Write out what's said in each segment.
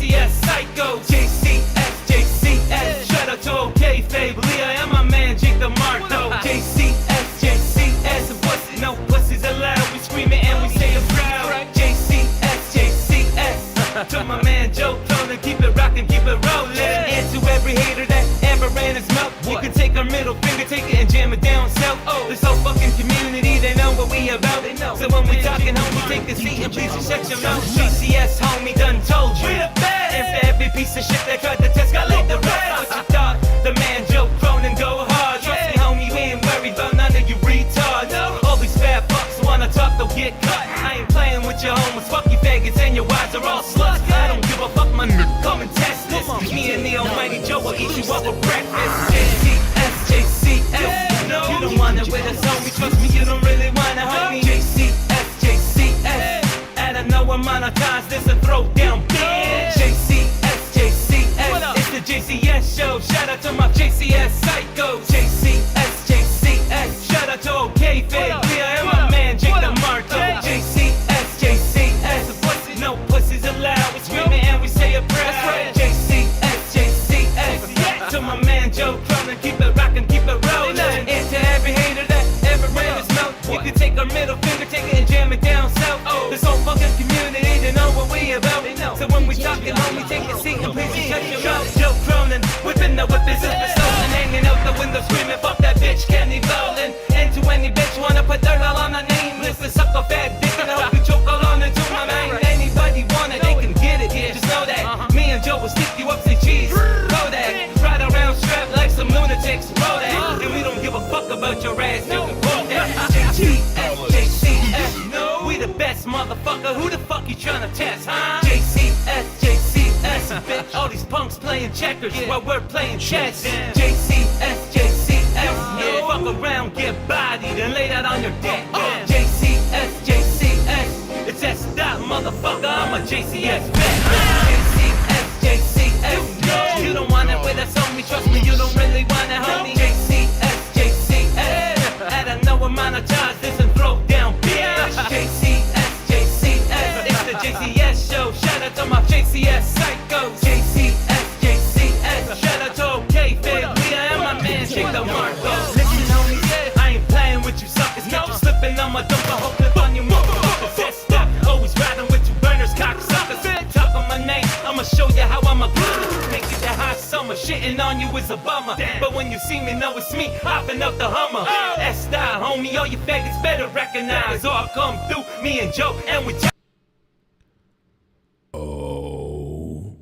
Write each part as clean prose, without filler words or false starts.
JCS Psycho, JCS. Shout out to OK Fabe, Leah, and my man Jake the Marco. JCS, pussy, no pussies allowed. We scream it and we say it proud. JCS. To my man Joe Cronin, keep it rockin', keep it rollin'. And to every hater that ever ran his mouth, you can take our middle finger, take it and jam it down south. This whole fucking community, they know what we about. So when we talking, homie, take a seat and please shut your mouth. JCS, homie, done told you. And for every piece of shit that tried to test, got like the rest. What you thought? The man Joe Cronin go hard. Trust me, homie, we ain't worried about none of you retards. All these fat fucks wanna talk, they'll get cut. I ain't playing with your homies, fuck you faggots and your wives are all sluts. I don't give a fuck, my nigga, come and test this. Me and the almighty Joe will eat you up for breakfast. JCS. You don't want it with us, homie. Trust me, you don't really want it, homie. JCS. And I know I'm monetized this and throw down bitch. JCS. It's the JCS show. Shout out to my JCS Psycho. JCS. Shout out to OK Fabe, Leah, and my man Jake the Marco. JCS. Pussy, no pussies allowed. We scream it and we say it proud. JCS. To my man Joe Cronin, keep it rockin', keep it rollin'. And to every hater that ever ran his mouth, you can take our middle finger, take it and jam it down south. This whole fucking community, they know what we about. So when we talkin', homie, take a seat and please shut your mouth. Joe Cronin, whipping the whip is stolen, hanging out the window screaming, fuck that bitch, Kenny ballin'. And to any bitch wanna put dirt all on our name list, and suck a fat dick and I hope you choke all on into my mind. Anybody want it, they can get it, yeah, just know that. Me and Joe will stick you up, say cheese, Kodak. Ride around strapped like some lunatics, roll that. And we don't give a fuck about your ass, you can quote that. JCS, we the best motherfucker, who the fuck you tryna test, huh? JCS, bitch, all these punks playing checkers while we're playing chess. JCS, yeah, fuck around, get bodied and lay that on your dick. JCS, it's that stop, motherfucker, I'm a JCS bitch. JCS, you don't want it with us, homie, trust me, you don't really want it, homie. JCS, and I know I'm monetized this and throw down bitch. JCS, it's the JCS show, shout out to my JCS Psycho. JCS, shout out to OK Fabe, Leah, and my man Jake the Marco. Listen, homie, I ain't playing with you suckers, get you slipping on my dump, I hope clip on you motherfuckers. Test up, always riding with two burners, cocksuckers. Talk on my name, I'ma show you how I'm a glue. Make it that hot summer, shitting on you is a bummer. But when you see me, know it's me, hopping up the Hummer. S-style, homie, all you faggots better recognize. Or I'll come through, me and Joe, and we oh,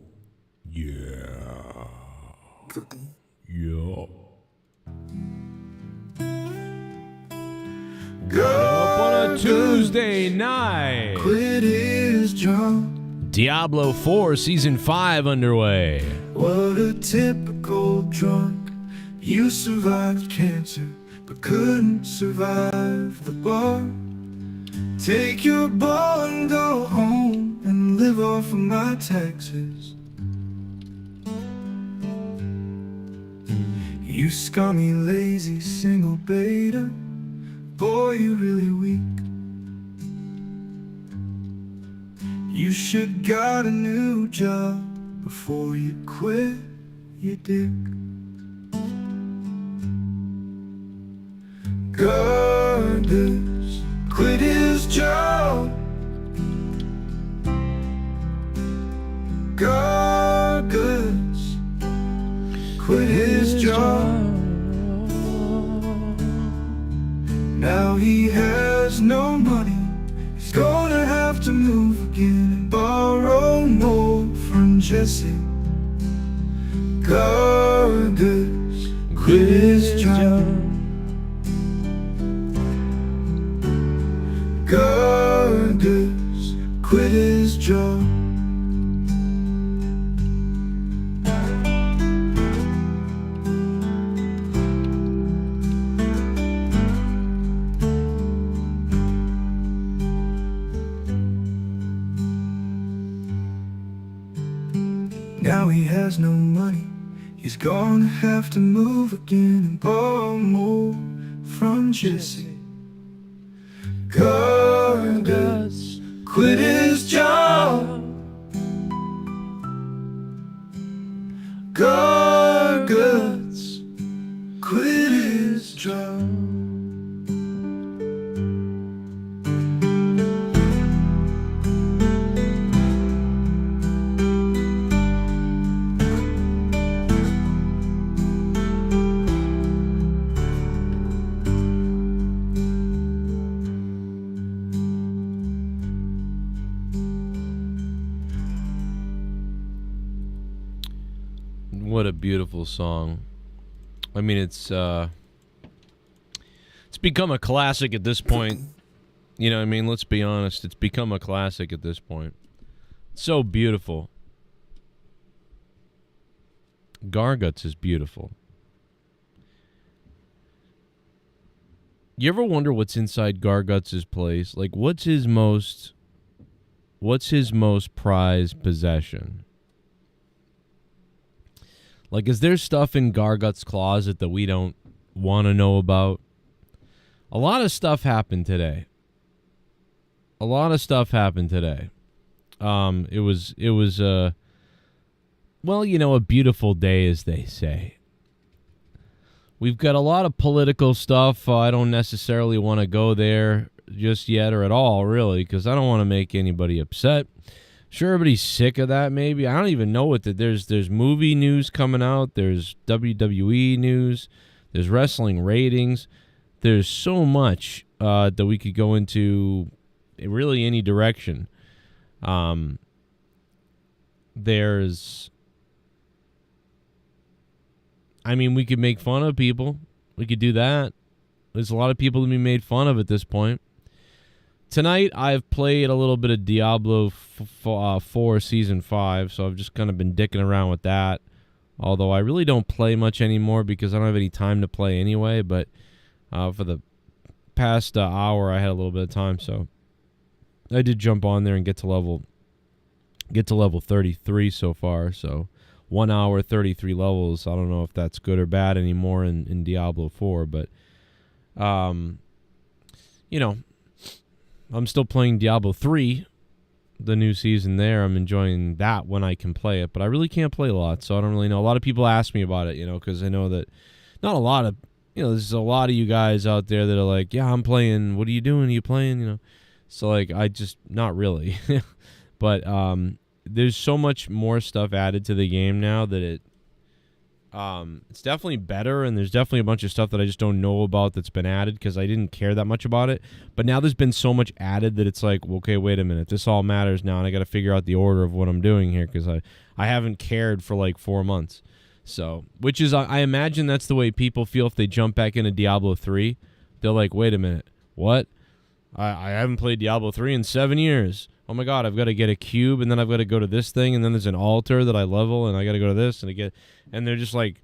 yeah. Yeah. Up on a Tuesday night. Quit his job. Diablo 4 Season 5 underway. What a typical drunk. You survived cancer, but couldn't survive the bar. Take your ball and go home and live off of my taxes. You scummy, lazy, single beta. Boy, you're really weak. You should got a new job before you quit, you dick. Gardens quit his job. Gargants quit his job. Now he has no money. He's gonna have to move again and borrow more from Jesse. Gargants quit his job. Gargants quit his job. Now he has no money. He's gonna have to move again and borrow more from Jesse. Gargants quit his job. Garguts quit his job. What a beautiful song. I mean, it's become a classic at this point. You know what I mean? Let's be honest. It's become a classic at this point. So beautiful. Garguts is beautiful. You ever wonder what's inside Garguts' place? Like, what's his most prized possession? Like, is there stuff in Garguts' closet that we don't want to know about? A lot of stuff happened today. It was well, you know, a beautiful day, as they say. We've got a lot of political stuff. I don't necessarily want to go there just yet or at all, really, because I don't want to make anybody upset. Sure, everybody's sick of that, maybe. I don't even know what there's movie news coming out. There's WWE news. There's wrestling ratings. There's so much that we could go into really any direction. We could make fun of people. We could do that. There's a lot of people to be made fun of at this point. Tonight, I've played a little bit of Diablo 4 Season 5, so I've just kind of been dicking around with that. Although I really don't play much anymore because I don't have any time to play anyway, but for the past hour, I had a little bit of time, so I did jump on there and get to level 33 so far, so 1 hour, 33 levels. I don't know if that's good or bad anymore in Diablo 4, but, you know, I'm still playing Diablo 3, the new season there. I'm enjoying that when I can play it, but I really can't play a lot, so I don't really know. A lot of people ask me about it, you know, because I know that not a lot of, you know, there's a lot of you guys out there that are like, yeah, I'm playing. What are you doing? Are you playing? You know, so like, I just, not really. But there's so much more stuff added to the game now that it's definitely better, and there's definitely a bunch of stuff that I just don't know about that's been added because I didn't care that much about it. But now there's been so much added that it's like, well, okay, wait a minute, this all matters now, and I got to figure out the order of what I'm doing here because I haven't cared for like 4 months. So, which is, I imagine that's the way people feel if they jump back into Diablo 3. They're like, wait a minute, what? I haven't played Diablo 3 in 7 years. Oh my God, I've got to get a cube, and then I've got to go to this thing, and then there's an altar that I level, and I got to go to this, and they're just like,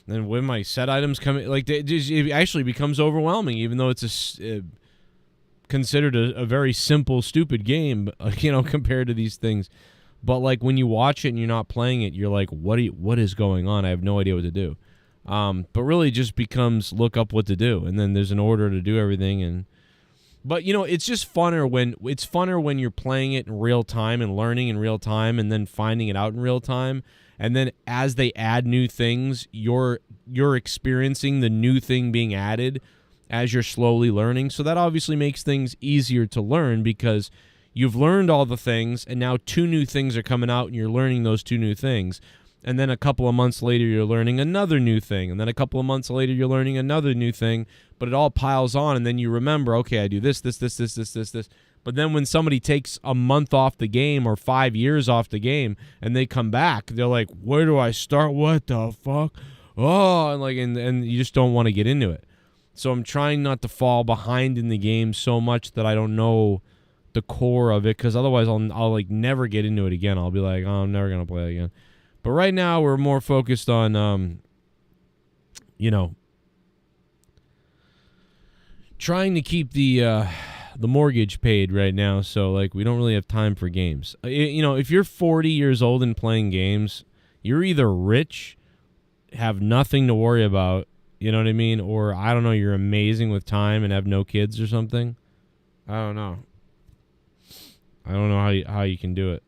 then when my set items come in, like, it actually becomes overwhelming, even though it's considered a very simple, stupid game, you know, compared to these things. But like when you watch it and you're not playing it, you're like, what is going on? I have no idea what to do. But really, it just becomes look up what to do, and then there's an order to do everything, But, you know, it's just funner when you're playing it in real time and learning in real time and then finding it out in real time. And then as they add new things, you're experiencing the new thing being added as you're slowly learning. So that obviously makes things easier to learn because you've learned all the things and now 2 new things are coming out and you're learning those 2 new things. And then a couple of months later, you're learning another new thing. And then a couple of months later, you're learning another new thing. But it all piles on, and then you remember, okay, I do this. But then when somebody takes a month off the game or 5 years off the game, and they come back, they're like, where do I start? What the fuck? Oh, and you just don't want to get into it. So I'm trying not to fall behind in the game so much that I don't know the core of it, because otherwise I'll like never get into it again. I'll be like, oh, I'm never going to play it again. But right now, we're more focused on, you know, trying to keep the mortgage paid right now. So, like, we don't really have time for games. You know, if you're 40 years old and playing games, you're either rich, have nothing to worry about, you know what I mean? Or, I don't know, you're amazing with time and have no kids or something. I don't know. I don't know how you can do it.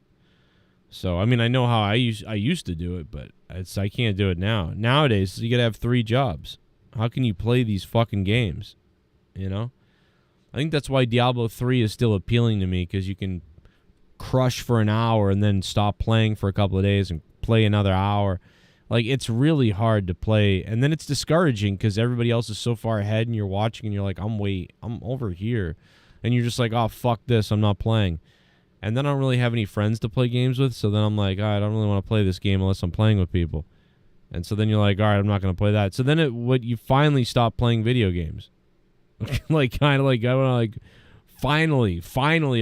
So I mean, I know how I used to do it, but I can't do it now. Nowadays, you gotta have 3 jobs. How can you play these fucking games? You know, I think that's why Diablo 3 is still appealing to me, because you can crush for an hour and then stop playing for a couple of days and play another hour. Like, it's really hard to play, and then it's discouraging because everybody else is so far ahead, and you're watching, and you're like, I'm over here, and you're just like, oh, fuck this, I'm not playing. And then I don't really have any friends to play games with, so then I'm like, all right, I don't really want to play this game unless I'm playing with people. And so then you're like, all right, I'm not going to play that. So then you finally stop playing video games. Like, kind of like, I don't know, like, finally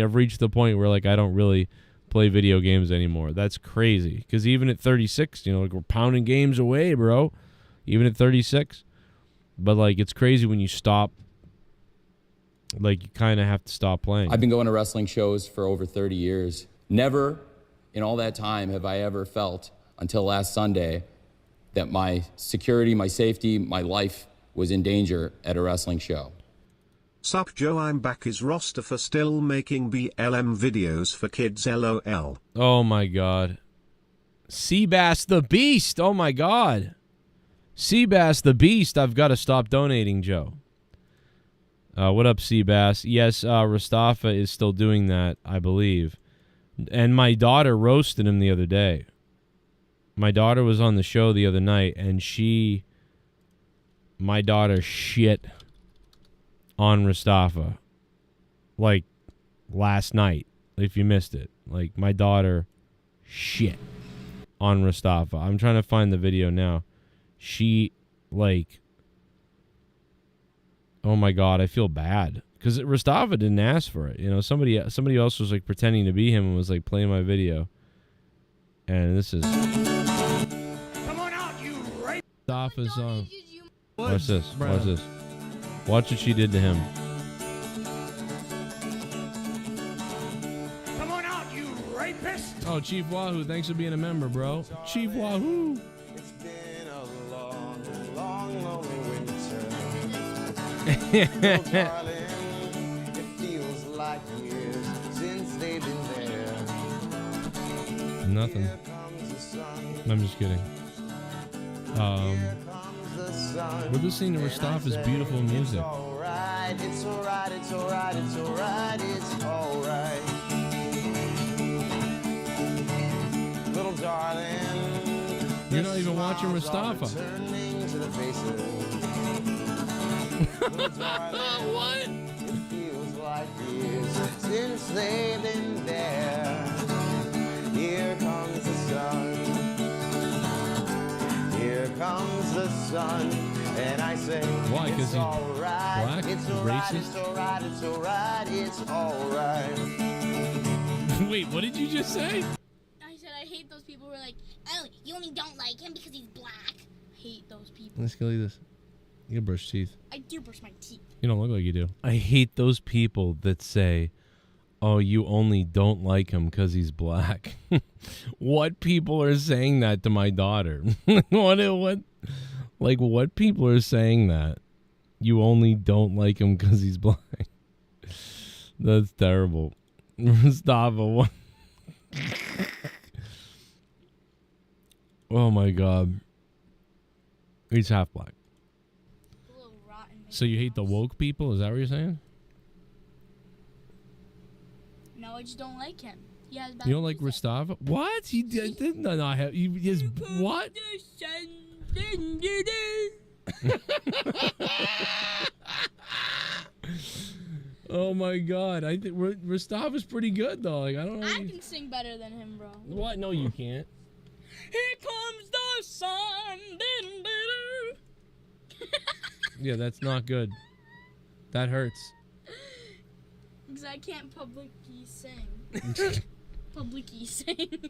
I've reached the point where, like, I don't really play video games anymore. That's crazy. Because even at 36, you know, like, we're pounding games away, bro. Even at 36. But, like, it's crazy when you stop. Like, you kind of have to stop playing. I've been going to wrestling shows for over 30 years. Never in all that time have I ever felt, until last Sunday, that my security, my safety, my life was in danger at a wrestling show. Sup Joe, I'm back. Is roster for still making BLM videos for kids, LOL? Oh my god. Seabass the Beast, oh my god. Seabass the Beast, I've got to stop donating, Joe. What up, Seabass? Yes, Rastafa is still doing that, I believe. And my daughter roasted him the other day. My daughter was on the show the other night, and my daughter shit on Rastafa. Like, last night, if you missed it. Like, my daughter shit on Rastafa. I'm trying to find the video now. She, like, oh my god, I feel bad. Because Rastafa didn't ask for it. You know, somebody else was, like, pretending to be him and was, like, playing my video. And this is... Come on out, you rape! Rastafa's song. Watch this. Watch this. Watch what she did to him. Come on out, you rapist! Oh, Chief Wahoo, thanks for being a member, bro. Chief Wahoo. It's been a long, long, lonely winter. Oh, darling, it feels like years since they've been there. Nothing. Here comes the sun. I'm just kidding. Here comes the sun. We're listening to Rastafa's beautiful music. It's alright, it's alright, it's alright, it's alright, it's alright. Little darling, You're not even watching Rastafa. turning to the faces. Little darling, What? it feels like years since they've been there. Here comes the sun. Here comes the sun. And I say, why? 'Cause it's he's alright, black? it's alright, Racist? it's alright, it's alright, it's alright. Wait, what did you just say? I said I hate those people who are like, oh, you only don't like him because he's black. I hate those people. Let's go like this. You can brush teeth. I do brush my teeth. You don't look like you do. I hate those people that say, oh, you only don't like him because he's black. What people are saying that to my daughter? What? Like, what people are saying that? You only don't like him because he's black. That's terrible. Mustafa, what? Oh, my God. He's half black. A little rotten. So you hate the woke people? Is that what you're saying? No, I just don't like him. He has bad You don't like music. Rastafa? What? He did not have. He just what? Oh my God! I think Rastafa's pretty good though. Like I don't know. I can sing better than him, bro. What? No, you can't. Here comes the sun. Yeah, that's not good. That hurts. Because I can't publicly sing. Publicly sing.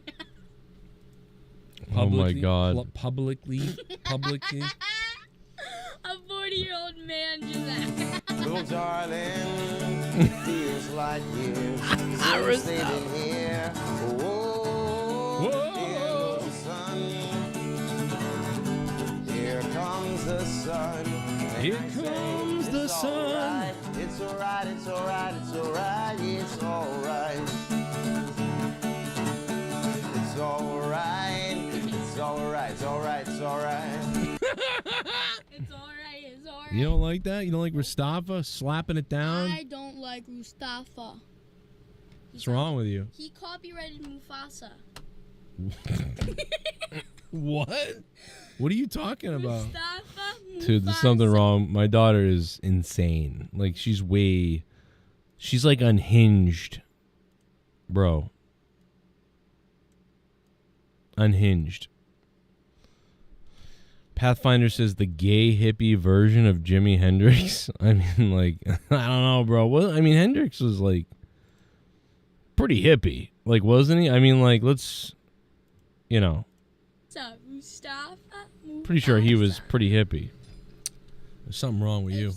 Oh my God! Publicly. A 40-year-old man just that. Little darling, it feels like years since they've been here. Whoa, here comes the sun. Here comes the sun. It's alright, it's alright, it's alright, it's alright. It's It's alright, it's alright. You don't like that? You don't like Mustafa slapping it down? I don't like Mustafa. What's wrong with you? He copyrighted Mufasa. What? What are you talking about? Mustafa, Dude, there's something wrong. My daughter is insane. Like, she's like unhinged. Bro. Unhinged. Pathfinder says the gay hippie version of Jimi Hendrix. I mean, like, I don't know, bro. Well, I mean, Hendrix was, like, pretty hippie. Like, wasn't he? I mean, like, let's, you know. What's up, Mustafa? Pretty sure he was pretty hippie. There's something wrong with you.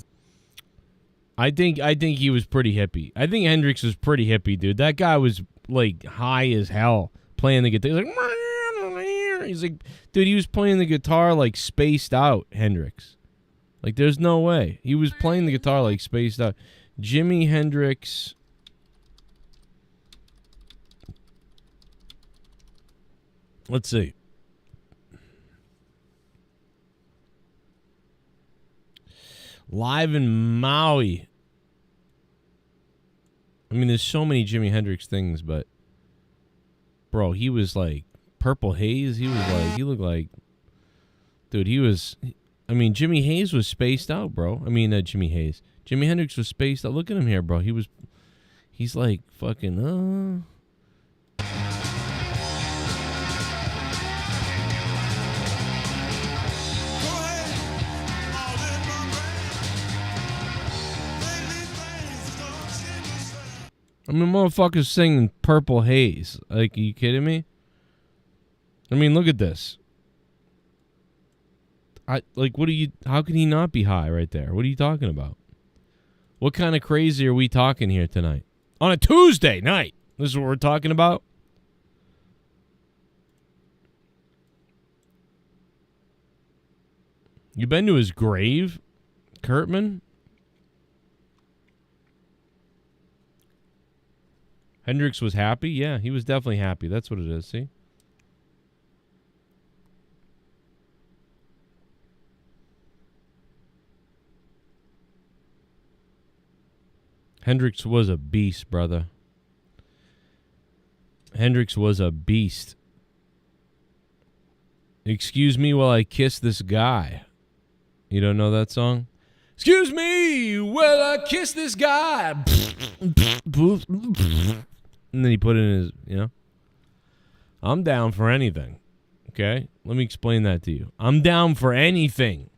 I think he was pretty hippie. I think Hendrix was pretty hippie, dude. That guy was, like, high as hell playing the guitar. He's like, dude, he was playing the guitar, like, spaced out, Hendrix. Like, there's no way. He was playing the guitar, like, spaced out. Jimi Hendrix. Let's see. Live in Maui. I mean, there's so many Jimi Hendrix things, but bro, he was like Purple Haze. He looked like, dude, I mean, Jimmy Hayes was spaced out, bro. I mean, Jimi Hendrix was spaced out. Look at him here, bro. He's like fucking, I mean, motherfuckers singing Purple Haze. Like, are you kidding me? I mean, look at this. How can he not be high right there? What are you talking about? What kind of crazy are we talking here tonight? On a Tuesday night. This is what we're talking about? You been to his grave, Kurtman? Hendrix was happy? Yeah, he was definitely happy. That's what it is, see? Hendrix was a beast, brother. Hendrix was a beast. Excuse me while I kiss this guy. You don't know that song? Excuse me while I kiss this guy. And then he put it in his, you know. I'm down for anything. Okay? Let me explain that to you. I'm down for anything.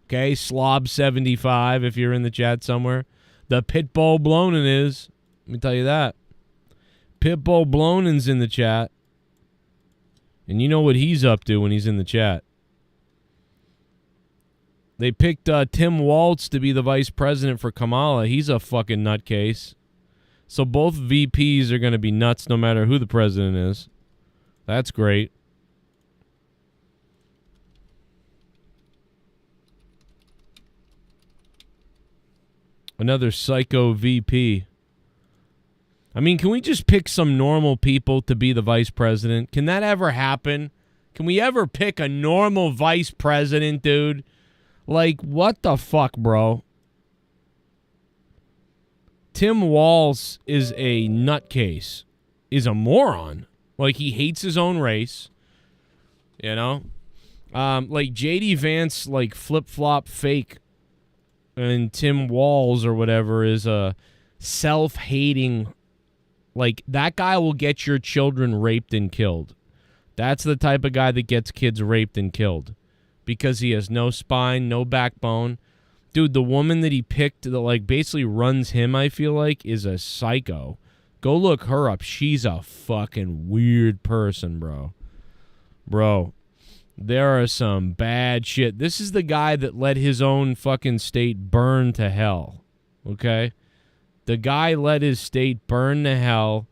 Okay? Slob75 if you're in the chat somewhere. The Pitbull Blonin is. Let me tell you that. Pitbull Blonin's in the chat. And you know what he's up to when he's in the chat. They picked Tim Walz to be the vice president for Kamala. He's a fucking nutcase. So both VPs are going to be nuts no matter who the president is. That's great. Another psycho VP. I mean, can we just pick some normal people to be the vice president? Can that ever happen? Can we ever pick a normal vice president, dude? Like, what the fuck, bro? Tim Walz is a nutcase. Is a moron. Like, he hates his own race. You know? Like, J.D. Vance, like, flip-flop fake. And Tim Walz or whatever is a self-hating. Like, that guy will get your children raped and killed. That's the type of guy that gets kids raped and killed. Because he has no spine, no backbone. Dude, the woman that he picked that, like, basically runs him, I feel like, is a psycho. Go look her up. She's a fucking weird person, bro. Bro, there are some bad shit. This is the guy that let his own fucking state burn to hell. Okay? The guy let his state burn to hell.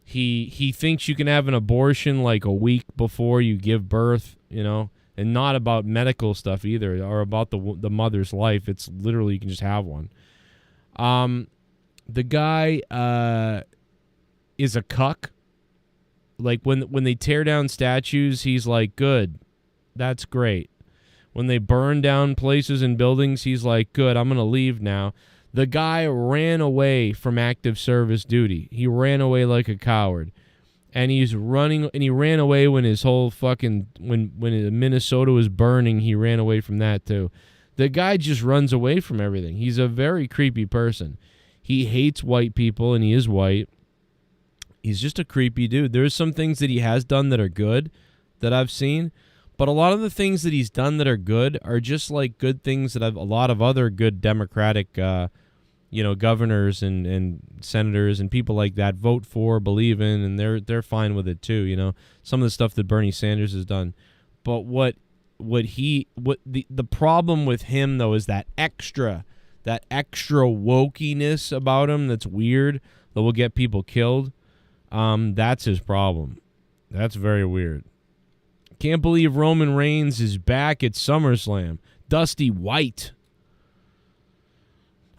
He thinks you can have an abortion like a week before you give birth, you know? And not about medical stuff either, or about the mother's life. It's literally you can just have one. The guy is a cuck. Like when they tear down statues, he's like, good, that's great. When they burn down places and buildings, he's like, good, I'm going to leave now. The guy ran away from active service duty. He ran away like a coward. And he's running, and he ran away when his whole fucking, when Minnesota was burning, he ran away from that too. The guy just runs away from everything. He's a very creepy person. He hates white people, and he is white. He's just a creepy dude. There's some things that he has done that are good that I've seen, but a lot of the things that he's done that are good are just like good things that a lot of other good Democratic, governors and senators and people like that vote for, believe in, and they're fine with it too. Some of the stuff that Bernie Sanders has done, but the problem with him though is that extra wokiness about him that's weird that will get people killed. That's his problem. That's very weird. Can't believe Roman Reigns is back at SummerSlam. Dusty White.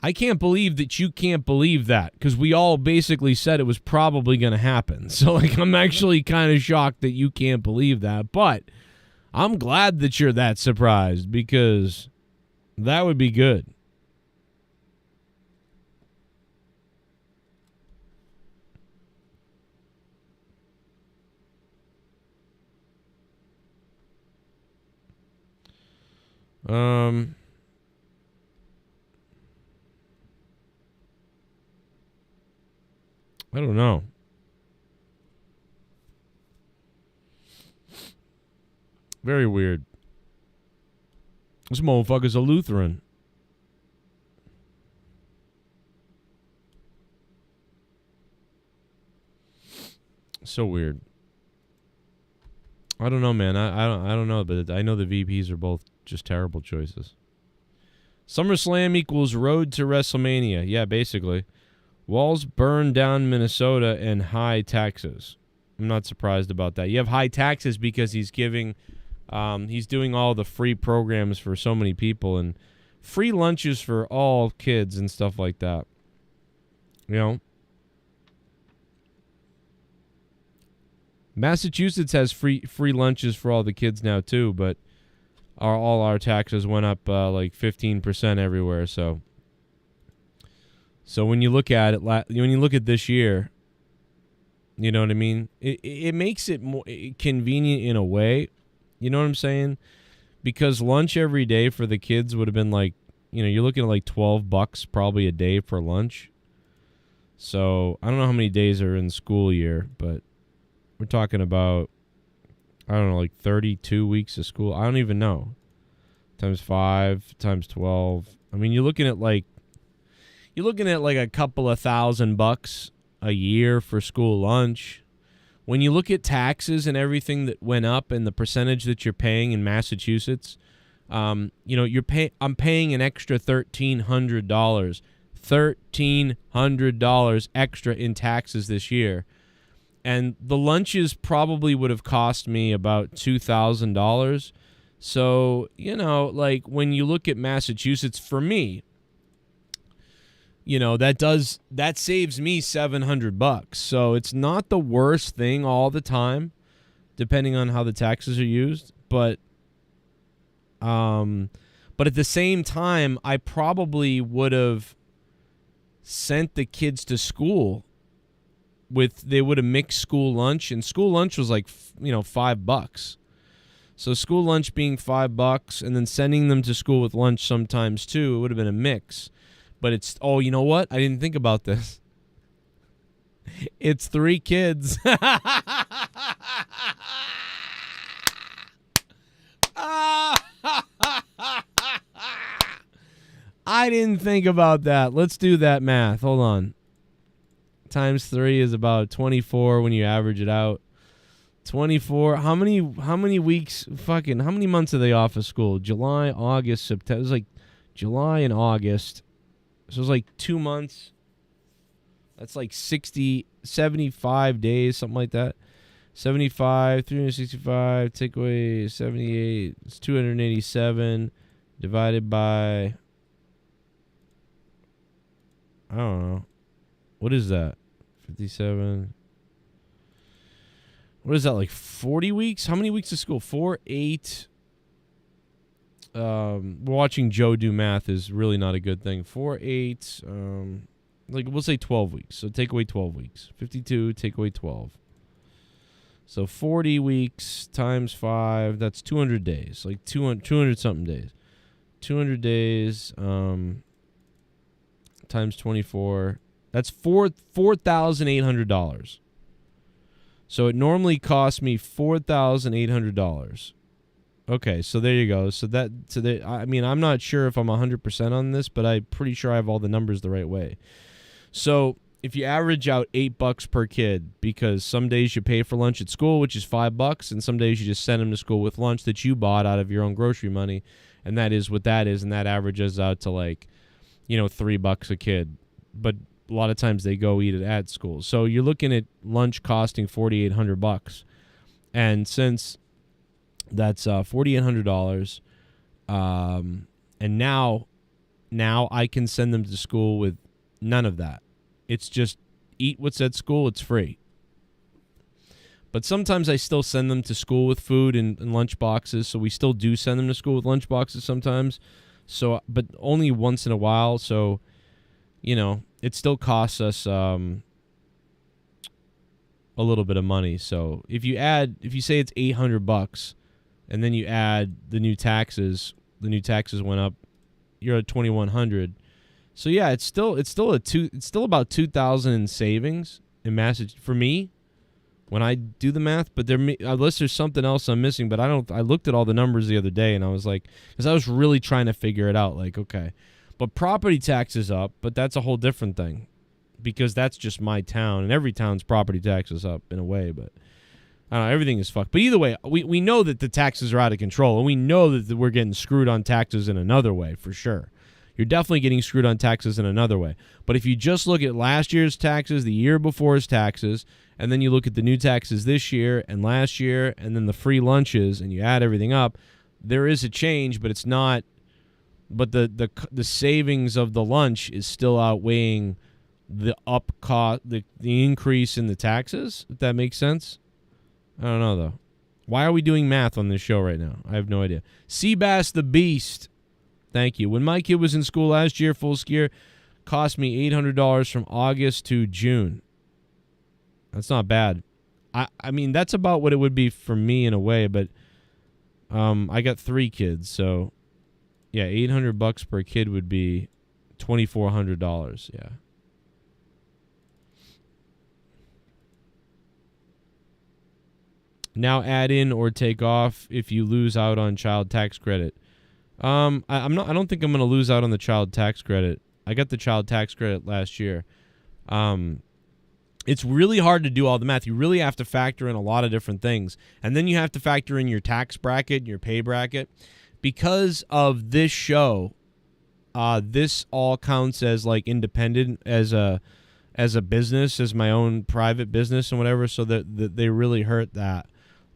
I can't believe that you can't believe that, because we all basically said it was probably going to happen. So, I'm actually kind of shocked that you can't believe that. But I'm glad that you're that surprised, because that would be good. I don't know. Very weird. This motherfucker's a Lutheran. So weird. I don't know, man. I don't know, but I know the VPs are both just terrible choices. SummerSlam equals road to WrestleMania. Yeah, basically. Walz burned down Minnesota and high taxes. I'm not surprised about that. You have high taxes because he's doing all the free programs for so many people and free lunches for all kids and stuff like that. Massachusetts has free lunches for all the kids now too, but all our taxes went up like 15% everywhere. So when you look at it, when you look at this year, you know what I mean? It makes it more convenient in a way. You know what I'm saying? Because lunch every day for the kids would have been like, you're looking at like $12 probably a day for lunch. So I don't know how many days are in school year, but we're talking about, I don't know, like 32 weeks of school. I don't even know. Times 5, times 12. I mean, you're looking at like a couple of $1,000 a year for school lunch. When you look at taxes and everything that went up and the percentage that you're paying in Massachusetts, I'm paying an extra $1,300, $1,300 extra in taxes this year. And the lunches probably would have cost me about $2,000. So, when you look at Massachusetts, for me, that saves me $700. So it's not the worst thing all the time, depending on how the taxes are used. But at the same time, I probably would have sent the kids to school they would have mixed school lunch, and school lunch was like, $5. So school lunch being $5 and then sending them to school with lunch sometimes too, it would have been a mix. But it's, you know what? I didn't think about this. It's 3 kids. I didn't think about that. Let's do that math. Hold on. Times 3 is about 24 when you average it out. 24. How many weeks? How many months are they off of school? July, August, September. It was like July and August. So it's like 2 months. That's like 75 days, something like that. 75, 365, take away 78. It's 287 divided by, I don't know. What is that? 57. What is that, like 40 weeks? How many weeks of school? 4, 8. watching Joe do math is really not a good thing. 4, 8, like we'll say 12 weeks. So take away 12 weeks. 52, take away 12. So 40 weeks times 5, that's 200 days. Like 200 something days. 200 days times 24. That's $4,800. So it normally costs me $4,800. Okay, so there you go. I mean, I'm not sure if I'm 100% on this, but I'm pretty sure I have all the numbers the right way. So if you average out $8 per kid, because some days you pay for lunch at school, which is $5, and some days you just send them to school with lunch that you bought out of your own grocery money, and that is what that is, and that averages out to like, $3 a kid. But a lot of times they go eat it at school. So you're looking at lunch costing $4,800, and since that's $4,800, and now I can send them to school with none of that. It's just eat what's at school. It's free. But sometimes I still send them to school with food and lunch boxes. So we still do send them to school with lunch boxes sometimes. So, but only once in a while. So, it still costs us a little bit of money. So if you say it's $800, and then you add the new taxes went up, you're at $2,100. So yeah, it's still about $2,000 in savings in Massachusetts for me when I do the math. But unless there's something else I'm missing, but I looked at all the numbers the other day, and I was like, because I was really trying to figure it out. Like, okay, but property tax is up, but that's a whole different thing, because that's just my town, and every town's property tax is up in a way, but I don't know, everything is fucked. But either way, we know that the taxes are out of control, and we know that we're getting screwed on taxes in another way, for sure. You're definitely getting screwed on taxes in another way. But if you just look at last year's taxes, the year before's taxes, and then you look at the new taxes this year and last year, and then the free lunches, and you add everything up, there is a change, but it's not. But the savings of the lunch is still outweighing the up cost, the increase in the taxes. If that makes sense. I don't know though. Why are we doing math on this show right now? I have no idea. Seabass the Beast. Thank you. When my kid was in school last year, full skier, cost me $800 from August to June. That's not bad. I mean, that's about what it would be for me in a way, but I got 3 kids, so yeah, $800 per kid would be $2,400. Yeah. Now add in or take off if you lose out on child tax credit. I don't think I'm going to lose out on the child tax credit. I got the child tax credit last year. It's really hard to do all the math. You really have to factor in a lot of different things. And then you have to factor in your tax bracket, your pay bracket. Because of this show, this all counts as like independent, as a business, as my own private business and whatever, so that they really hurt that.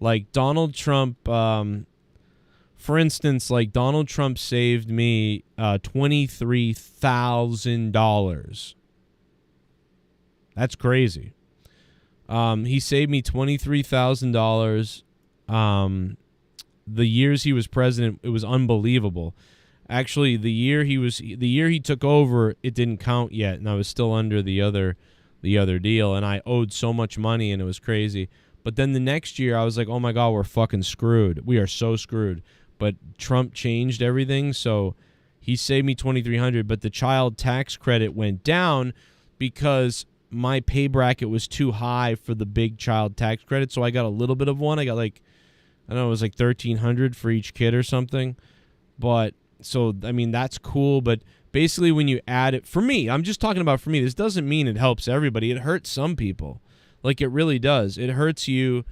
Like Donald Trump, for instance, like Donald Trump saved me $23,000. That's crazy. He saved me $23,000. The years he was president, it was unbelievable. Actually, the year he took over, it didn't count yet, and I was still under the other deal, and I owed so much money, and it was crazy. But then the next year, I was like, oh my God, we're fucking screwed. We are so screwed. But Trump changed everything, so he saved me $2,300. But the child tax credit went down because my pay bracket was too high for the big child tax credit. So I got a little bit of one. I got like, I don't know, it was like $1,300 for each kid or something. But so I mean that's cool. But basically, when you add it, for me, I'm just talking about for me. This doesn't mean it helps everybody. It hurts some people. Like it really does. It hurts you.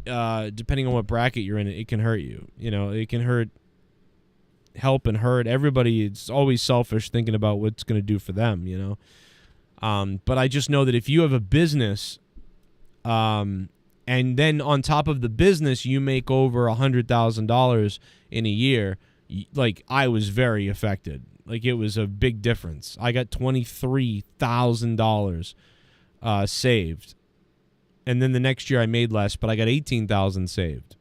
Depending on what bracket you're in, it can hurt you. You know, it can help and hurt everybody. It's always selfish thinking about what's going to do for them, you know. But I just know that if you have a business, and then on top of the business, you make over $100,000 in a year, like I was very affected. Like it was a big difference. I got $23,000 saved. And then the next year I made less, but I got $18,000 saved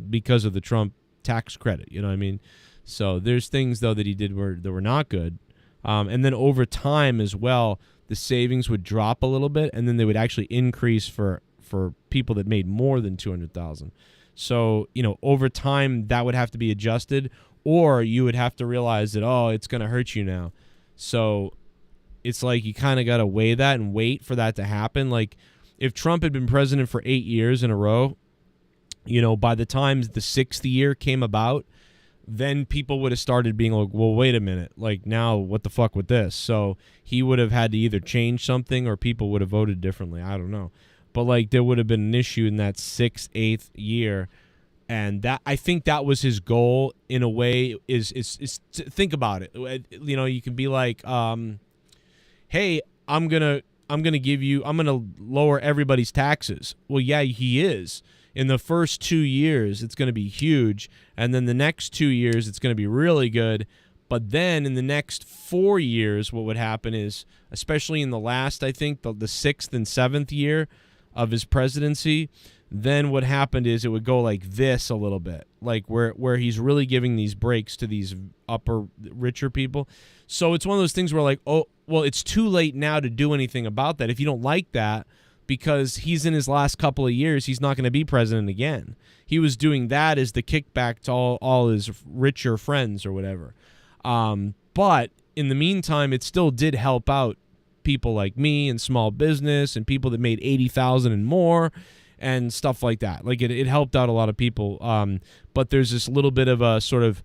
because of the Trump tax credit. You know what I mean? So there's things though that he did that were not good. And then over time as well, the savings would drop a little bit, and then they would actually increase for people that made more than 200,000. So, you know, over time that would have to be adjusted, or you would have to realize that, oh, it's going to hurt you now. So it's like you kind of got to weigh that and wait for that to happen. Like if Trump had been president for 8 years in a row, you know, by the time the 6th year came about, then people would have started being like, well, wait a minute, like now what the fuck with this? So he would have had to either change something or people would have voted differently. I don't know. But like there would have been an issue in that 6th, 8th year. And that, I think that was his goal in a way is to think about it. You know, you can be like, hey, I'm going to lower everybody's taxes. Well, yeah, he is. In the first 2 years, it's going to be huge. And then the next 2 years, it's going to be really good. But then in the next 4 years, what would happen is, especially in the last, I think, the 6th and 7th year of his presidency, then what happened is it would go like this a little bit, like where he's really giving these breaks to these upper, richer people. So it's one of those things where like, oh, well, it's too late now to do anything about that. If you don't like that, because he's in his last couple of years, he's not going to be president again. He was doing that as the kickback to all his richer friends or whatever. But in the meantime, it still did help out people like me and small business and people that made 80,000 and more and stuff like that. Like it helped out a lot of people. But there's this little bit of a sort of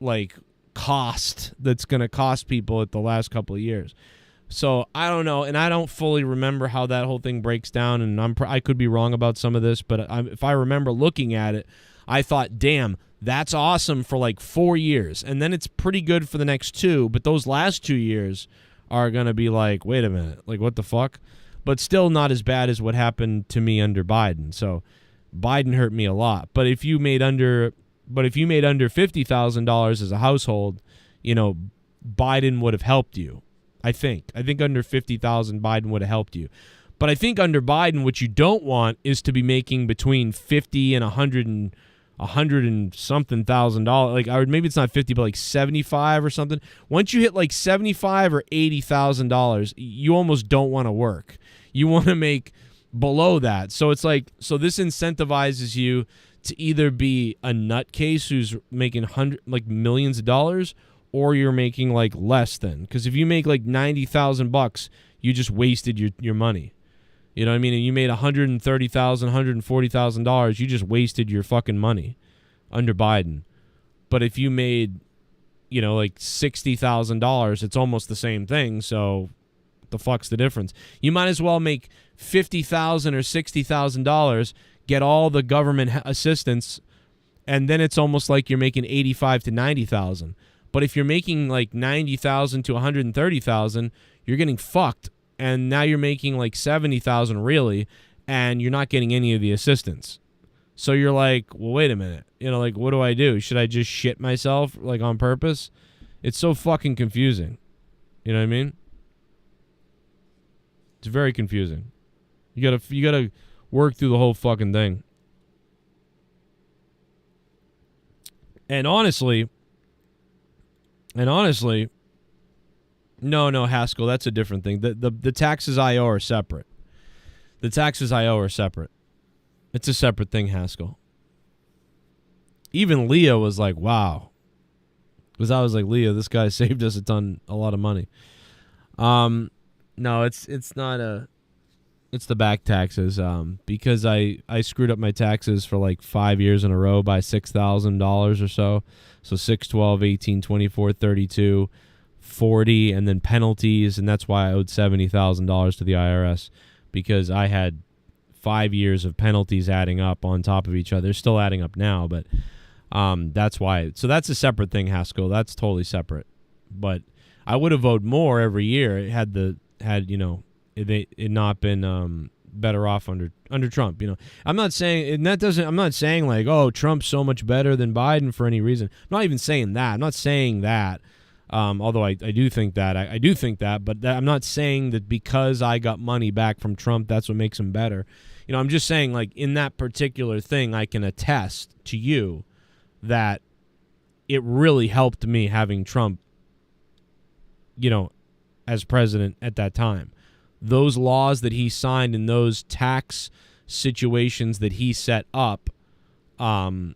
like cost that's going to cost people at the last couple of years. So I don't know, and I don't fully remember how that whole thing breaks down, and I could be wrong about some of this, but if I remember looking at it, I thought, damn, that's awesome for like 4 years, and then it's pretty good for the next 2, but those last 2 years are going to be like, wait a minute, like what the fuck? But still not as bad as what happened to me under Biden. So Biden hurt me a lot. But if you made under $50,000 as a household, you know, Biden would have helped you. I think under 50,000, Biden would have helped you. But I think under Biden, what you don't want is to be making between 50 and 100 and something $1,000. Like, maybe it's not 50, but like 75 or something. Once you hit like 75 or $80,000, you almost don't want to work. You want to make below that. So it's like, so this incentivizes you to either be a nutcase who's making millions of dollars, or you're making like less than. Because if you make like $90,000, you just wasted your money. You know what I mean? And you made $130,000, $140,000, you just wasted your fucking money under Biden. But if you made, you know, like $60,000, it's almost the same thing. So what the fuck's the difference? You might as well make $50,000 or $60,000, get all the government assistance, and then it's almost like you're making $85,000 to $90,000. But if you're making like $90,000 to $130,000, you're getting fucked, and now you're making like $70,000 really, and you're not getting any of the assistance. So you're like, well, wait a minute, you know, like what do I do? Should I just shit myself like on purpose? It's so fucking confusing. You know what I mean? It's very confusing. You gotta work through the whole fucking thing. And honestly, no, Haskell, that's a different thing. The taxes I owe are separate. The taxes I owe are separate. It's a separate thing, Haskell. Even Leah was like, wow. Because I was like, Leah, this guy saved us a lot of money. No, it's not it's the back taxes. Because I screwed up my taxes for like 5 years in a row by $6,000 or so. So 6, 12, 18, 24, 32, 40, and then penalties, and that's why I owed $70,000 to the IRS, because I had 5 years of penalties adding up on top of each other. They're still adding up now, but that's why. So that's a separate thing, Haskell. That's totally separate. But I would have owed more every year had you know, it not been better off under Trump. You know, I'm not saying like, oh, Trump's so much better than Biden for any reason. I'm not even saying that. I'm not saying that. Although I do think that. I do think that, but I'm not saying that because I got money back from Trump, that's what makes him better. You know, I'm just saying, like, in that particular thing, I can attest to you that it really helped me having Trump, as president at that time. Those laws that he signed and those tax situations that he set up, it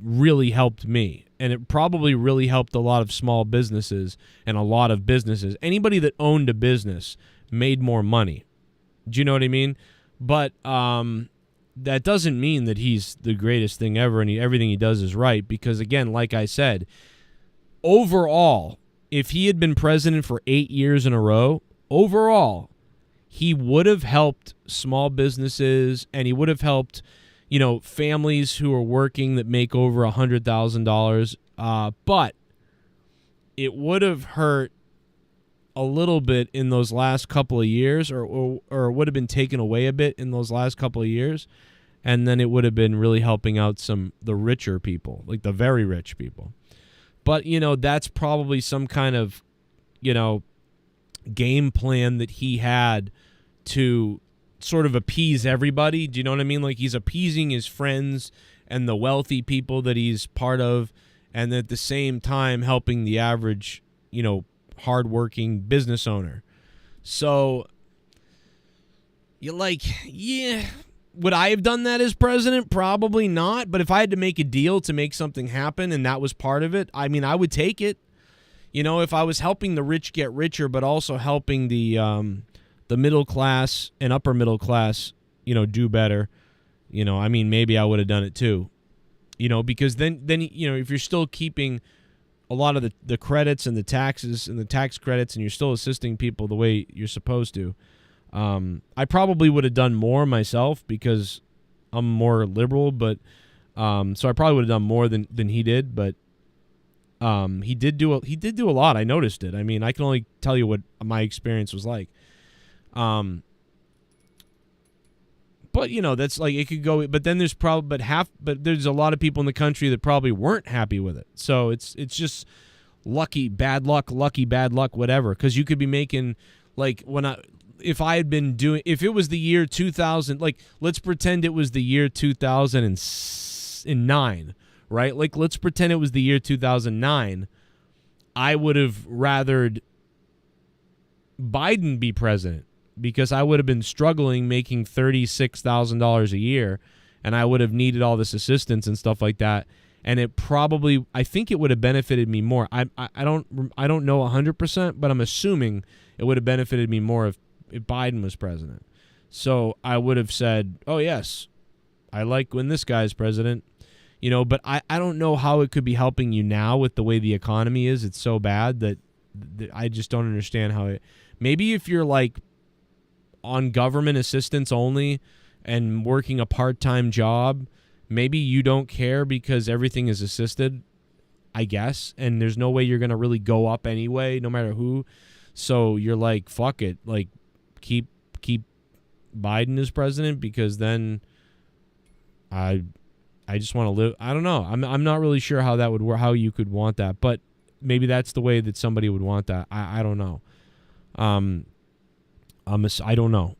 really helped me. And it probably really helped a lot of small businesses and a lot of businesses. Anybody that owned a business made more money. Do you know what I mean? But that doesn't mean that he's the greatest thing ever and everything he does is right. Because, again, like I said, overall, if he had been president for 8 years in a row, overall, he would have helped small businesses and he would have helped, families who are working that make over $100,000. But it would have hurt a little bit in those last couple of years, or would have been taken away a bit in those last couple of years. And then it would have been really helping out the richer people, like the very rich people. But, that's probably some kind of, game plan that he had to sort of appease everybody. Do you know what I mean? Like, he's appeasing his friends and the wealthy people that he's part of, and at the same time helping the average, hardworking business owner. So, yeah. Would I have done that as president? Probably not. But if I had to make a deal to make something happen and that was part of it, I would take it. If I was helping the rich get richer, but also helping the middle class and upper middle class, do better, maybe I would have done it too. Because then if you're still keeping a lot of the credits and the taxes and the tax credits and you're still assisting people the way you're supposed to, I probably would have done more myself because I'm more liberal, but so I probably would have done more than he did, but he did do a lot. I noticed it. I can only tell you what my experience was like. But that's like it could go. But then there's but there's a lot of people in the country that probably weren't happy with it. So it's just lucky, bad luck, whatever. Because you could be making if it was the year 2000, let's pretend it was the year 2009, right? Let's pretend it was the year 2009. I would have rathered Biden be president because I would have been struggling making $36,000 a year, and I would have needed all this assistance and stuff like that. And I think it would have benefited me more. I don't know 100%, but I'm assuming it would have benefited me more if Biden was president. So I would have said, oh, yes, I like when this guy's president, but I don't know how it could be helping you now with the way the economy is. It's so bad that I just don't understand how it. Maybe if you're on government assistance only and working a part-time job, maybe you don't care because everything is assisted, I guess, and there's no way you're going to really go up anyway, no matter who. So you're like, fuck it, keep Biden as president because then I just want to live. I don't know. I'm not really sure how that would work, how you could want that, but maybe that's the way that somebody would want that. I don't know. I don't know.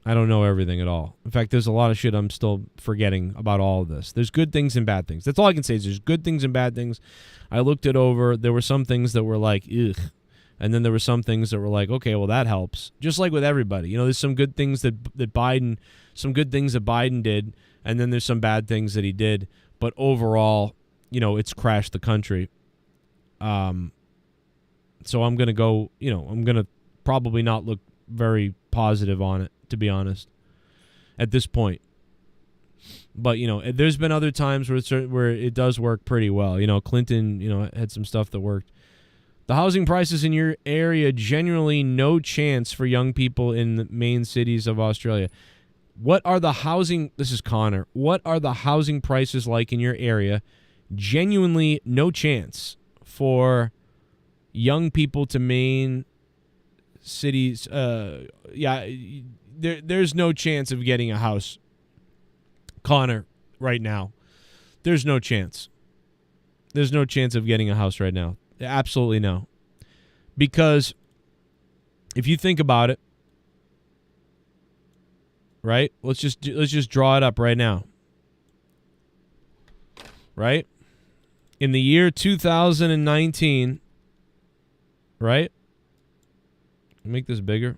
I don't know everything at all. In fact, there's a lot of shit I'm still forgetting about all of this. There's good things and bad things. That's all I can say is there's good things and bad things. I looked it over. There were some things that were like, ugh. And then there were some things that were like, okay, well, that helps. Just like with everybody. There's some good things that Biden did, and then there's some bad things that he did. But overall, it's crashed the country. So I'm going to go, I'm going to probably not look very positive on it, to be honest, at this point. But, there's been other times where it does work pretty well. Clinton, had some stuff that worked. The housing prices in your area, genuinely no chance for young people in the main cities of Australia. This is Connor. What are the housing prices like in your area? Genuinely no chance for young people to main cities. There's no chance of getting a house, Connor, right now. There's no chance. There's no chance of getting a house right now. Absolutely no. Because if you think about it, right? Let's just draw it up right now. right? In the year 2019, right? Make this bigger.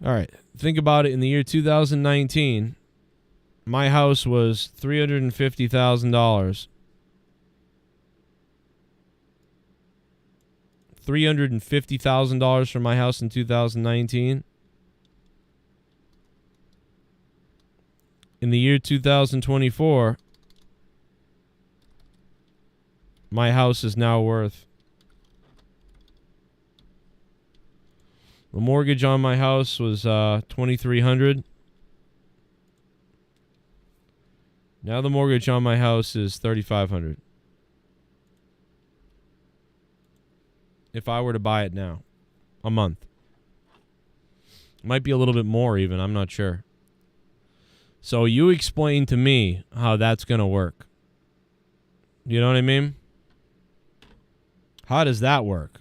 All right. Think about it. In the year 2019, my house was $350,000. $350,000 for my house in 2019. In the year 2024, my house is now worth. The mortgage on my house was $2,300. Now the mortgage on my house is $3,500. If I were to buy it now, a month. Might be a little bit more even, I'm not sure. So you explain to me how that's going to work. You know what I mean? How does that work?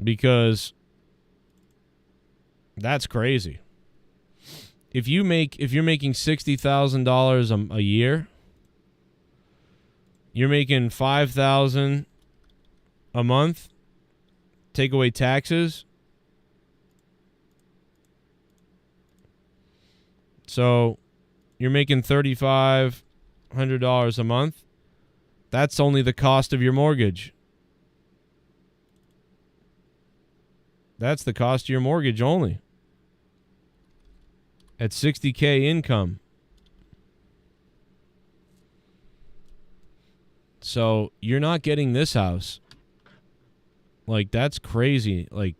Because that's crazy. If you're making $60,000 a year, you're making $5,000 a month. Take away taxes. So you're making $3,500 a month. That's only the cost of your mortgage. That's the cost of your mortgage only. At $60K income. So you're not getting this house. Like, that's crazy. Like,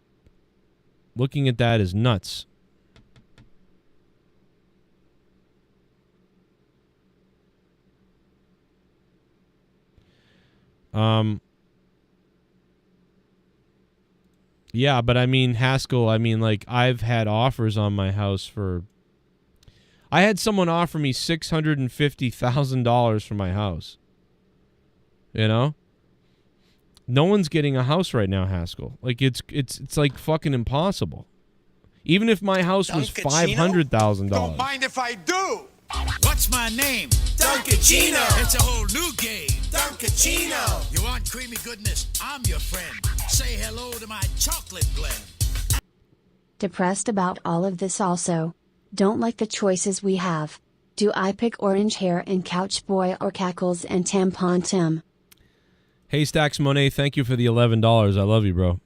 looking at that is nuts. Yeah, but I mean, Haskell, I mean, like, I've had offers on my house for... I had someone offer me $650,000 for my house. You know? No one's getting a house right now, Haskell. Like, it's like fucking impossible. Even if my house was $500,000. Don't mind if I do. What's my name? Duncachino. It's a whole new game. Duncachino. You want creamy goodness? I'm your friend. Say hello to my chocolate blend. Depressed about all of this also. Don't like the choices we have. Do I pick orange hair and couch boy or cackles and tampon Tim? Hey, Stacks Monet, thank you for the $11. I love you, bro.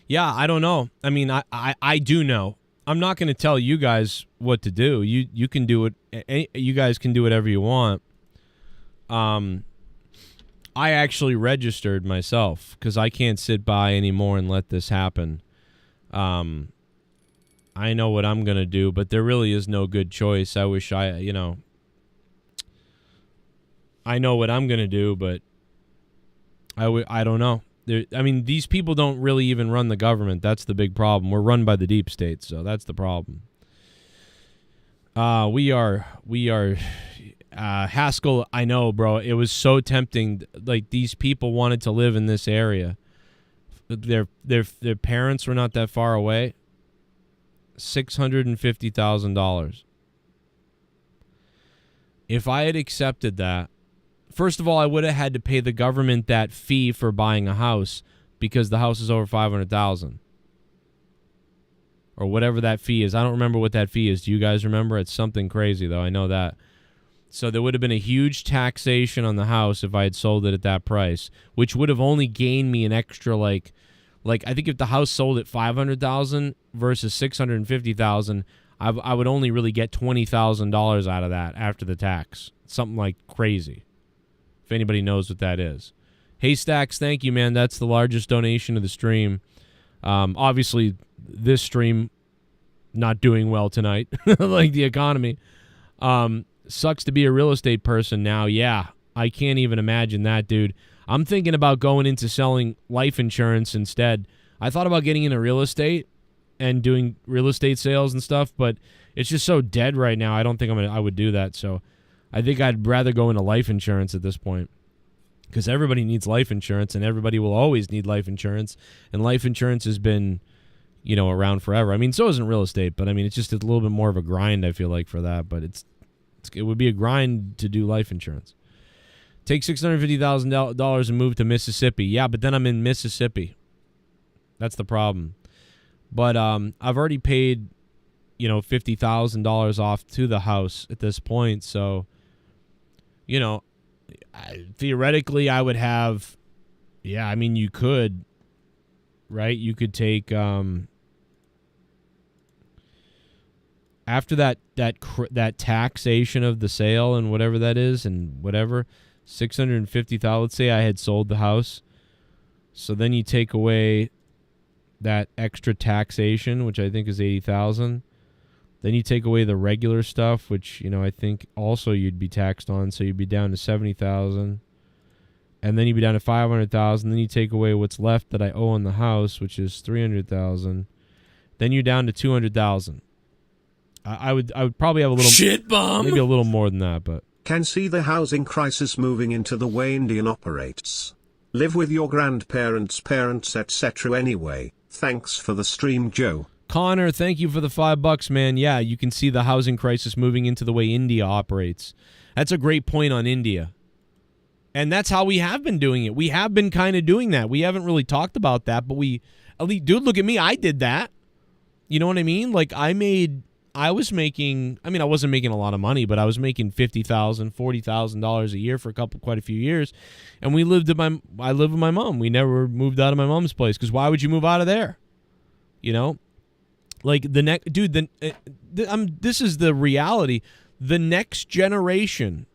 Yeah, I don't know. I mean, I do know. I'm not going to tell you guys what to do. You can do it. You guys can do whatever you want. I actually registered myself because I can't sit by anymore and let this happen. I know what I'm going to do, but there really is no good choice. I wish I know what I'm going to do, but I don't know. I mean, these people don't really even run the government. That's the big problem. We're run by the deep state, so that's the problem. We are Haskell, I know, bro. It was so tempting. Like, these people wanted to live in this area. Their parents were not that far away. $650,000. If I had accepted that, first of all, I would have had to pay the government that fee for buying a house because the house is over $500,000. Or whatever that fee is. I don't remember what that fee is. Do you guys remember? It's something crazy, though. I know that. So there would have been a huge taxation on the house if I had sold it at that price, which would have only gained me an extra, like I think if the house sold at $500,000 versus $650,000, I would only really get $20,000 out of that after the tax. Something like crazy. If anybody knows what that is. Hey, Stacks, thank you, man. That's the largest donation of the stream. Obviously, this stream not doing well tonight, like the economy. Sucks to be a real estate person now. Yeah, I can't even imagine that, dude. I'm thinking about going into selling life insurance instead. I thought about getting into real estate and doing real estate sales and stuff, but it's just so dead right now. I don't think I would do that. So I think I'd rather go into life insurance at this point because everybody needs life insurance and everybody will always need life insurance. And life insurance has been, around forever. I mean, so isn't real estate, but I mean, it's just a little bit more of a grind, I feel like, for that. But it would be a grind to do life insurance. Take $650,000 and move to Mississippi. Yeah, but then I'm in Mississippi. That's the problem. But I've already paid, $50,000 off to the house at this point. So, theoretically, I would have, you could, right? You could take, after that taxation of the sale and whatever that is and whatever, $650,000, let's say I had sold the house. So then you take away that extra taxation, which I think is $80,000. Then you take away the regular stuff, which, I think also you'd be taxed on. So you'd be down to $70,000. And then you'd be down to $500,000. Then you take away what's left that I owe on the house, which is $300,000. Then you're down to $200,000. I would probably have a little shit bomb, maybe a little more than that, but Can see the housing crisis moving into the way Indian operates. Live with your grandparents, parents, etc. Anyway. Thanks for the stream, Joe. Connor, thank you for the $5, man. Yeah, you can see the housing crisis moving into the way India operates. That's a great point on India. And that's how we have been doing it. We have been kind of doing that. We haven't really talked about that, but dude, look at me. I did that. You know what I mean? Like I wasn't making a lot of money, but I was making $50,000, $40,000 a year for quite a few years. And I lived with my mom. We never moved out of my mom's place because why would you move out of there? Like this is the reality. The next generation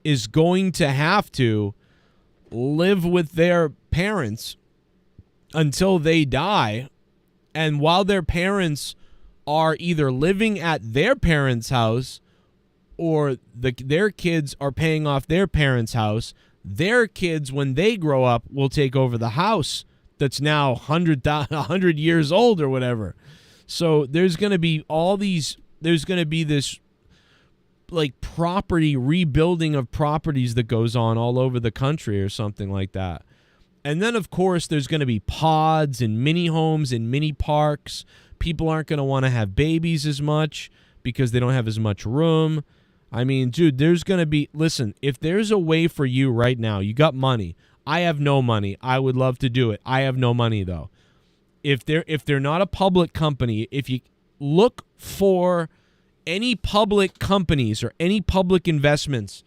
is going to have to live with their parents until they die. And while their parents are either living at their parents' house or their kids are paying off their parents' house, their kids, when they grow up, will take over the house that's now 100 years old or whatever. So there's going to be this like property rebuilding of properties that goes on all over the country or something like that. And then, of course, there's going to be pods and mini homes and mini parks. People aren't going to want to have babies as much because they don't have as much room. I mean, dude, there's going to be... Listen, if there's a way for you right now, you got money. I have no money. I would love to do it. I have no money, though. If they're not a public company, if you look for any public companies or any public investments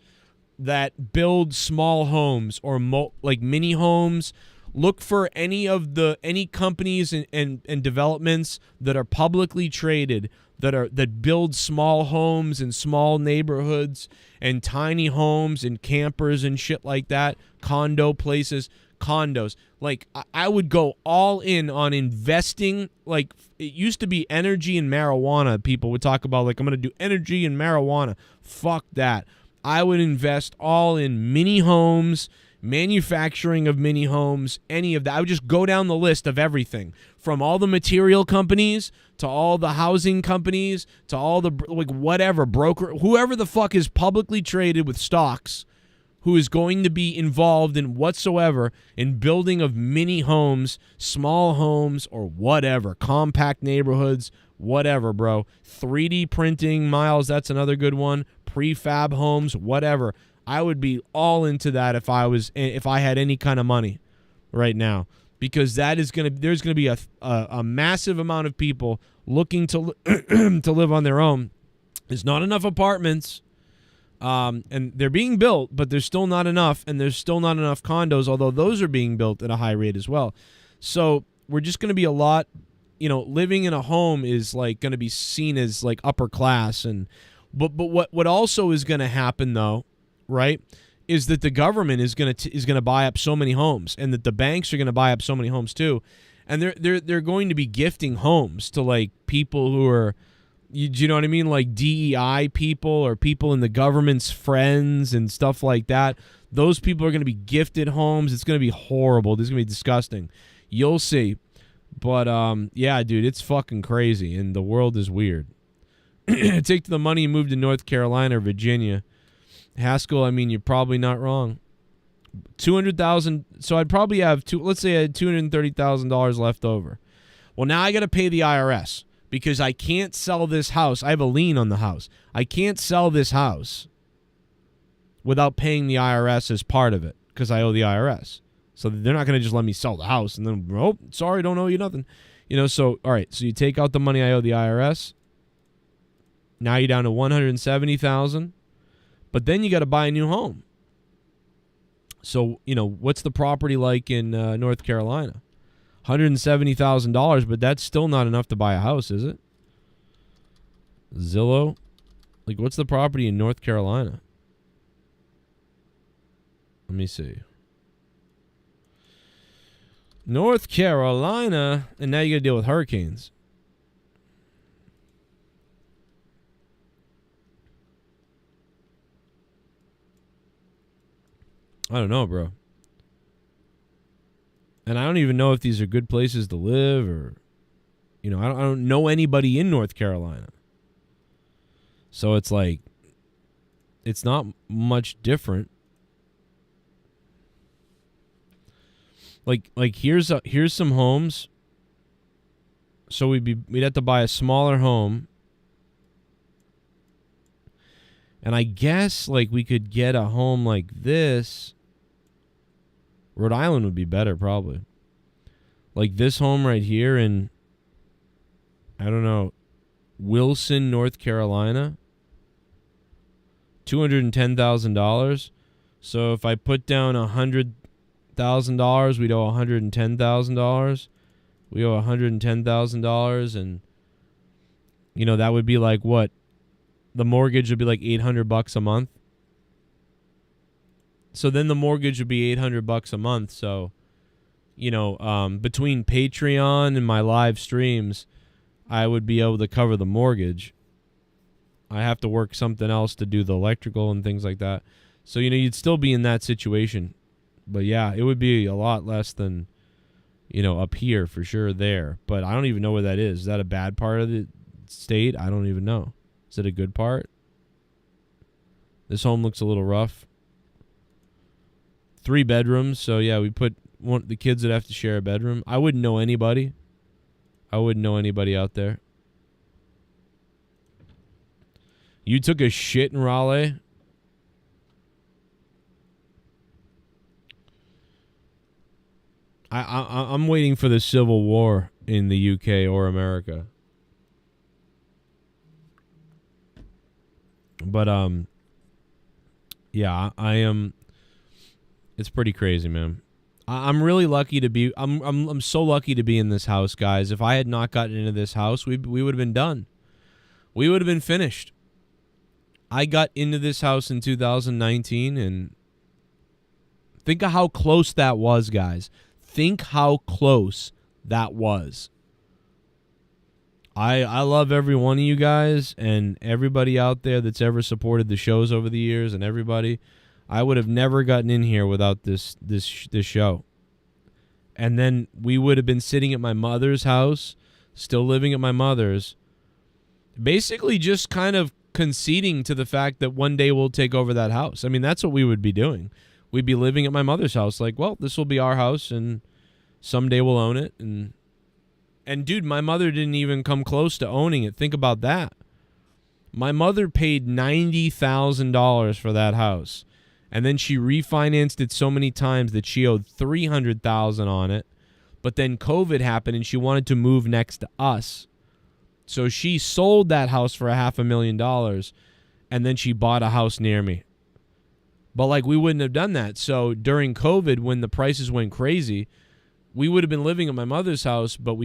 that build small homes or like mini homes, look for any companies and developments that are publicly traded that build small homes and small neighborhoods and tiny homes and campers and shit like that, condos. Like I would go all in on investing. Like it used to be energy and marijuana. People would talk about like, I'm going to do energy and marijuana. Fuck that. I would invest all in mini homes, manufacturing of mini homes, any of that. I would just go down the list of everything from all the material companies to all the housing companies to all the like whatever broker, whoever the fuck is publicly traded with stocks, who is going to be involved in whatsoever in building of mini homes, small homes, or whatever, compact neighborhoods, whatever, bro. 3D printing, Miles, that's another good one. Prefab homes, whatever. I would be all into that if I had any kind of money right now, because there's going to be a massive amount of people looking to to live on their own. There's not enough apartments. And they're being built, but there's still not enough, and there's still not enough condos, although those are being built at a high rate as well. So we're just going to be a lot, living in a home is like going to be seen as like upper class. But what also is going to happen though, right, is that the government is going to buy up so many homes, and that the banks are going to buy up so many homes too, and they're going to be gifting homes to like people who are. Do you know what I mean? Like DEI people or people in the government's friends and stuff like that. Those people are going to be gifted homes. It's going to be horrible. This is going to be disgusting. You'll see. But, yeah, dude, it's fucking crazy, and the world is weird. Take the money and move to North Carolina or Virginia. Haskell, I mean, you're probably not wrong. $200,000. So I'd probably have, let's say I had $230,000 left over. Well, now I got to pay the IRS because I can't sell this house. I have a lien on the house. I can't sell this house without paying the IRS as part of it because I owe the IRS. So they're not going to just let me sell the house and then, oh, sorry, don't owe you nothing. You know, so, all right, so you take out the money I owe the IRS. Now you're down to $170,000, but then you got to buy a new home. So, you know, what's the property like in North Carolina? $170,000, but that's still not enough to buy a house, is it? Zillow? Like, what's the property in North Carolina? Let me see. North Carolina, and now you got to deal with hurricanes. I don't know, bro. And I don't even know if these are good places to live or, you know, I don't know anybody in North Carolina. So it's like, it's not much different. Like here's some homes. So we'd have to buy a smaller home. And I guess like we could get a home like this. Rhode Island would be better probably. Like this home right here in, I don't know, Wilson, North Carolina. $210,000. So if I put down $100,000, we'd owe $110,000. We owe $110,000, and you know that would be like what? The mortgage would be like $800 a month. So then the mortgage would be $800 a month. So, you know, between Patreon and my live streams, I would be able to cover the mortgage. I have to work something else to do the electrical and things like that. So, you know, you'd still be in that situation. But yeah, it would be a lot less than, you know, up here for sure there. But I don't even know where that is. Is that a bad part of the state? I don't even know. Is it a good part? This home looks a little rough. 3 bedrooms. So yeah, we put the kids would have to share a bedroom. I wouldn't know anybody. I wouldn't know anybody out there. You took a shit in Raleigh? I'm waiting for the Civil War in the UK or America. But yeah, I am. It's pretty crazy, man. I'm really lucky to be. I'm so lucky to be in this house, guys. If I had not gotten into this house, we would have been done. We would have been finished. I got into this house in 2019, and think of how close that was, guys. Think how close that was. I love every one of you guys and everybody out there that's ever supported the shows over the years, and everybody. I would have never gotten in here without this show. And then we would have been sitting at my mother's house, still living at my mother's, basically just kind of conceding to the fact that one day we'll take over that house. I mean, that's what we would be doing. We'd be living at my mother's house like, well, this will be our house and someday we'll own it. And dude, my mother didn't even come close to owning it. Think about that. My mother paid $90,000 for that house. And then she refinanced it so many times that she owed $300,000 on it. But then COVID happened and she wanted to move next to us. So she sold that house for $500,000 and then she bought a house near me. But like we wouldn't have done that. So during COVID, when the prices went crazy, we would have been living at my mother's house, but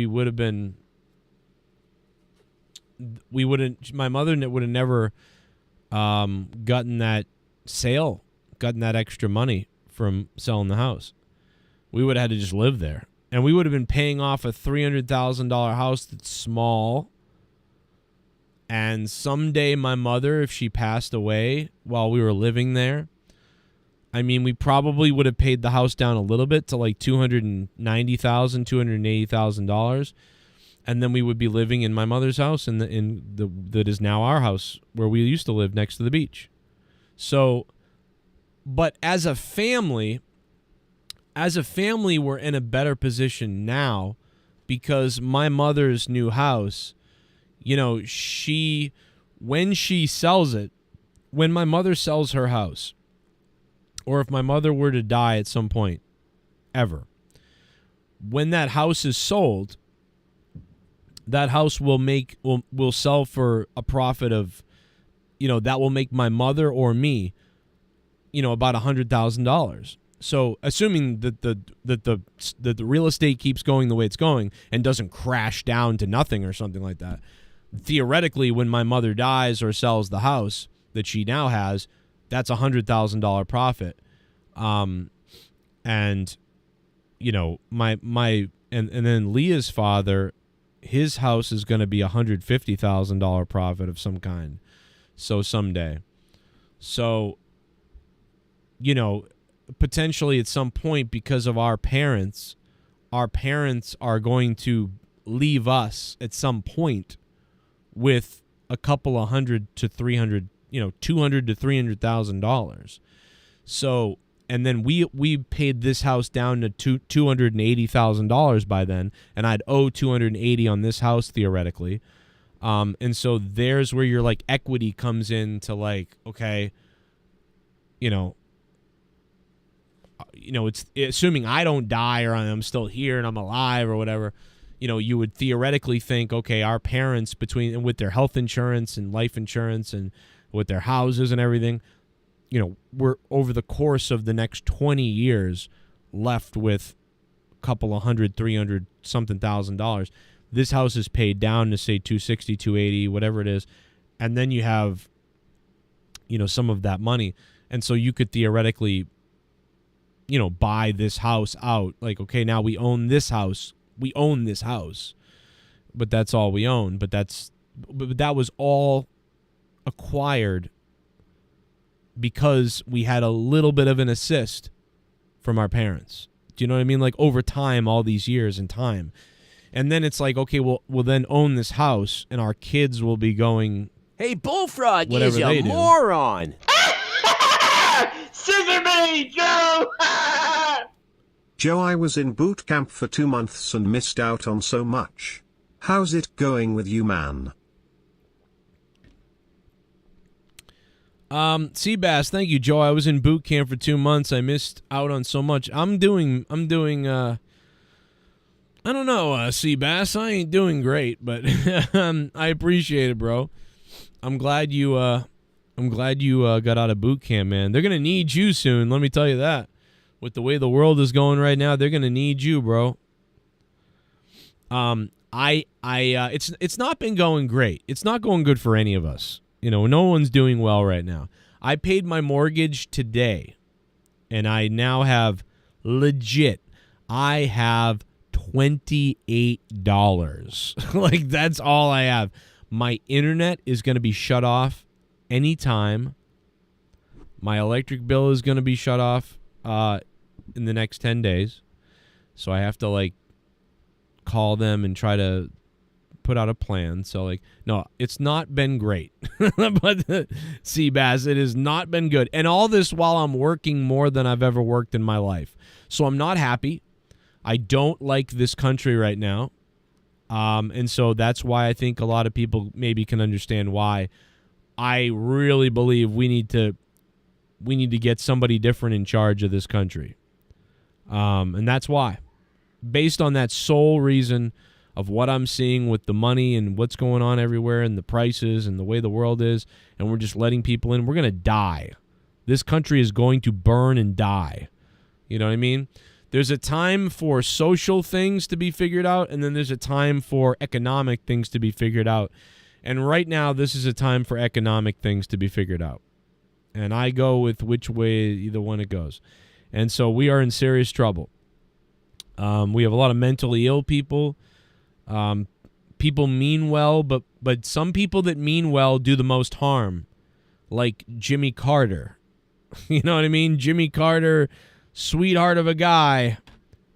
my mother would have never gotten that sale. Gotten that extra money from selling the house. We would have had to just live there. And we would have been paying off a $300,000 house that's small. And someday my mother, if she passed away while we were living there, I mean, we probably would have paid the house down a little bit to like $290,000, $280,000. And then we would be living in my mother's house that is now our house where we used to live next to the beach. So... But as a family, we're in a better position now because my mother's new house, you know, when she sells it, when my mother sells her house, or if my mother were to die at some point, ever, when that house is sold, that house will sell for a profit of, you know, that will make my mother or me, you know, about $100,000. So assuming that the real estate keeps going the way it's going and doesn't crash down to nothing or something like that, theoretically, when my mother dies or sells the house that she now has, that's $100,000 profit. And you know, and then Leah's father, his house is going to be $150,000 profit of some kind. So someday, so, you know, potentially at some point, because of our parents are going to leave us at some point with a couple of $200,000 to $300,000. So, and then we paid this house down to $280,000 by then, and I'd owe $280 on this house theoretically. And so there's where your like equity comes in to like, okay, you know, it's assuming I don't die or I'm still here and I'm alive or whatever, you know, you would theoretically think, okay, our parents with their health insurance and life insurance and with their houses and everything, you know, we're over the course of the next 20 years left with a couple of $300 something $1,000. This house is paid down to say 260, 280, whatever it is. And then you have, you know, some of that money. And so you could theoretically, you know, buy this house out. Like, okay, now we own this house. We own this house. But that's all we own. But that was all acquired because we had a little bit of an assist from our parents. Do you know what I mean? Like over time, all these years in time. And then it's like, okay, we'll then own this house and our kids will be going, hey, Bullfrog is a moron. Scissor me, Joe! Joe, I was in boot camp for 2 months and missed out on so much. How's it going with you, man? Seabass, thank you, Joe. I was in boot camp for 2 months. I missed out on so much. I'm doing I don't know, Seabass. I ain't doing great, but I appreciate it, bro. I'm glad you got out of boot camp, man. They're gonna need you soon. Let me tell you that. With the way the world is going right now, they're gonna need you, bro. It's not been going great. It's not going good for any of us. You know, no one's doing well right now. I paid my mortgage today, and I now have legit. I have $28. Like, that's all I have. My internet is going to be shut off anytime. My electric bill is going to be shut off in the next 10 days. So I have to, like, call them and try to put out a plan. So, like, no, it's not been great. But, Seabass, it has not been good. And all this while I'm working more than I've ever worked in my life. So I'm not happy. I don't like this country right now. And so that's why I think a lot of people maybe can understand why I really believe we need to get somebody different in charge of this country. And that's why. Based on that sole reason of what I'm seeing with the money and what's going on everywhere and the prices and the way the world is, and we're just letting people in, we're going to die. This country is going to burn and die. You know what I mean? There's a time for social things to be figured out, and then there's a time for economic things to be figured out. And right now, this is a time for economic things to be figured out. And I go with which way either one it goes. And so we are in serious trouble. We have a lot of mentally ill people. People mean well, but some people that mean well do the most harm. Like Jimmy Carter. You know what I mean? Jimmy Carter, sweetheart of a guy,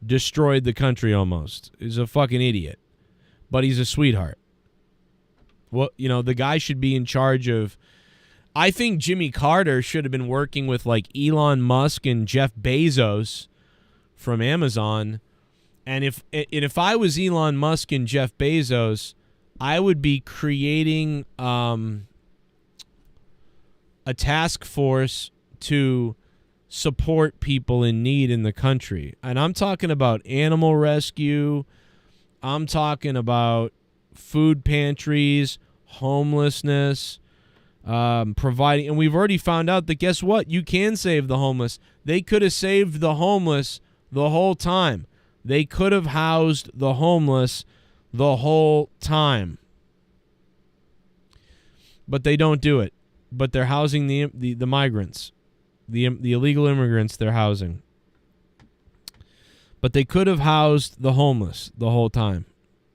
destroyed the country almost. He's a fucking idiot. But he's a sweetheart. Well, you know, the guy should be in charge of... I think Jimmy Carter should have been working with like Elon Musk and Jeff Bezos from Amazon And if I was Elon Musk and Jeff Bezos, I would be creating a task force to support people in need in the country. And I'm talking about animal rescue. I'm talking about food pantries, homelessness, providing. And we've already found out that, guess what? You can save the homeless. They could have saved the homeless the whole time. They could have housed the homeless the whole time. But they don't do it. But they're housing the migrants, the illegal immigrants they're housing. But they could have housed the homeless the whole time.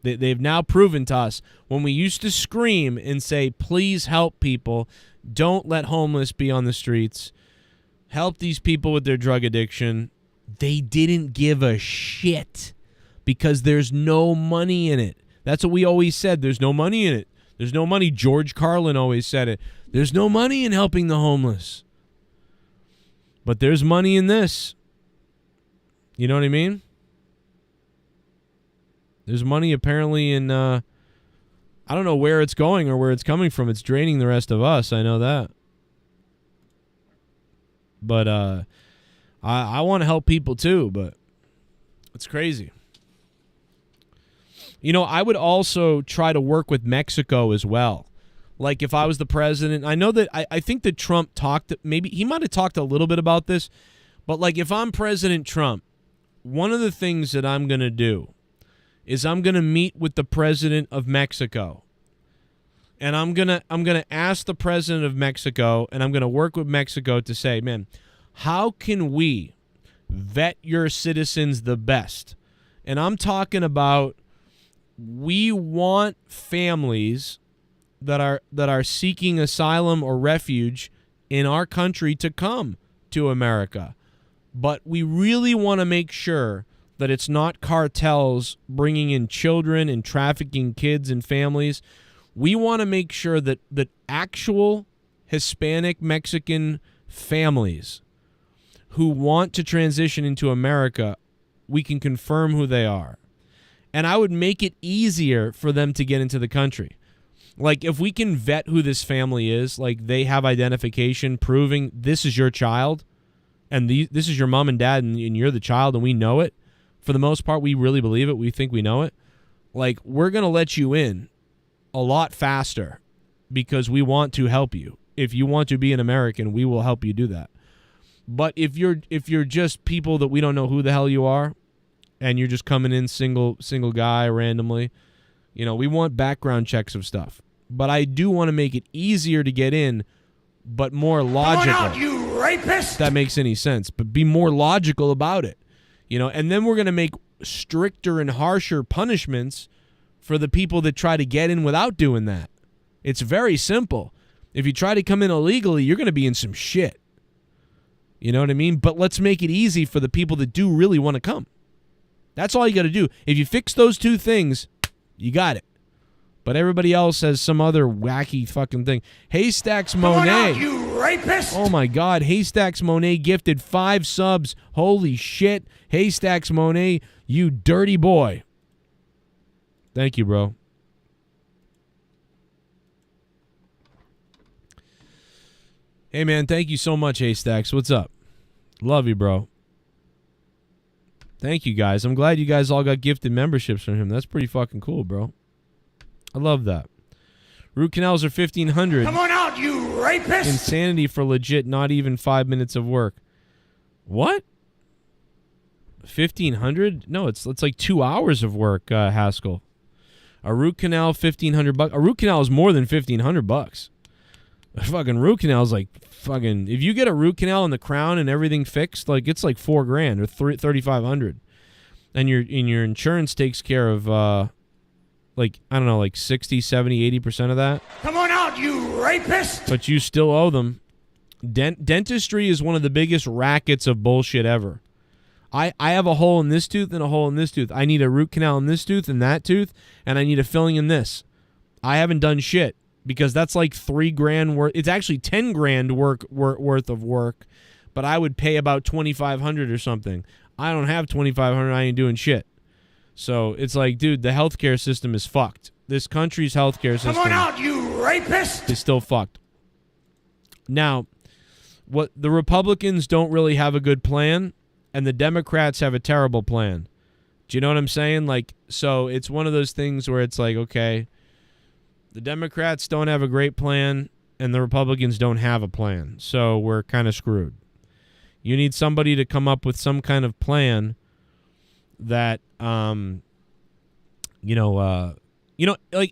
They've now proven to us, when we used to scream and say, please help people, don't let homeless be on the streets, help these people with their drug addiction, they didn't give a shit because there's no money in it. That's what we always said. There's no money in it. There's no money. George Carlin always said it. There's no money in helping the homeless. But there's money in this. You know what I mean? There's money apparently in, I don't know where it's going or where it's coming from. It's draining the rest of us. I know that. But I want to help people too, but it's crazy. You know, I would also try to work with Mexico as well. Like if I was the president, I know that I think that Trump talked, maybe he might have talked a little bit about this, but like if I'm President Trump, one of the things that I'm going to do is I'm going to meet with the president of Mexico. And I'm going to ask the president of Mexico, and I'm going to work with Mexico to say, man, how can we vet your citizens the best? And I'm talking about, we want families that are seeking asylum or refuge in our country to come to America. But we really want to make sure that it's not cartels bringing in children and trafficking kids and families. We want to make sure that actual Hispanic Mexican families who want to transition into America, we can confirm who they are. And I would make it easier for them to get into the country. Like if we can vet who this family is, like they have identification proving this is your child and this is your mom and dad and you're the child and we know it. For the most part, we really believe it. We think we know it. Like we're going to let you in a lot faster because we want to help you. If you want to be an American, we will help you do that. But if you're just people that we don't know who the hell you are and you're just coming in single guy randomly, you know, we want background checks of stuff. But I do want to make it easier to get in, but more logical. Come on out, you rapist! If that makes any sense. But be more logical about it. You know, and then we're going to make stricter and harsher punishments for the people that try to get in without doing that. It's very simple. If you try to come in illegally, you're going to be in some shit. You know what I mean? But let's make it easy for the people that do really want to come. That's all you got to do. If you fix those two things, you got it. But everybody else has some other wacky fucking thing. Haystacks Monet. Come on out, you rapist! Oh my God. Haystacks Monet gifted 5 subs. Holy shit. Haystacks Monet, you dirty boy. Thank you, bro. Hey, man. Thank you so much, Haystacks. What's up? Love you, bro. Thank you, guys. I'm glad you guys all got gifted memberships from him. That's pretty fucking cool, bro. I love that. Root canals are $1,500. Come on out, you rapist! Insanity for legit, not even 5 minutes of work. What? 1,500? No, it's like 2 hours of work, Haskell. A root canal, $1,500. A root canal is more than $1,500. A fucking root canal is like fucking. If you get a root canal in the crown and everything fixed, like it's like $4,000 or $3,500, and your insurance takes care of like, I don't know, like 60, 70, 80% of that. Come on out, you rapist! But you still owe them. Dentistry is one of the biggest rackets of bullshit ever. I have a hole in this tooth and a hole in this tooth. I need a root canal in this tooth and that tooth, and I need a filling in this. I haven't done shit because that's like $3,000 worth. It's actually $10,000 worth of work, but I would pay about $2,500 or something. I don't have $2,500. I ain't doing shit. So it's like, dude, the healthcare system is fucked. This country's healthcare system Come on out, you rapist! is still fucked. Now, what the Republicans don't really have a good plan, and the Democrats have a terrible plan. Do you know what I'm saying? Like, so it's one of those things where it's like, okay, the Democrats don't have a great plan, and the Republicans don't have a plan. So we're kind of screwed. You need somebody to come up with some kind of plan that, like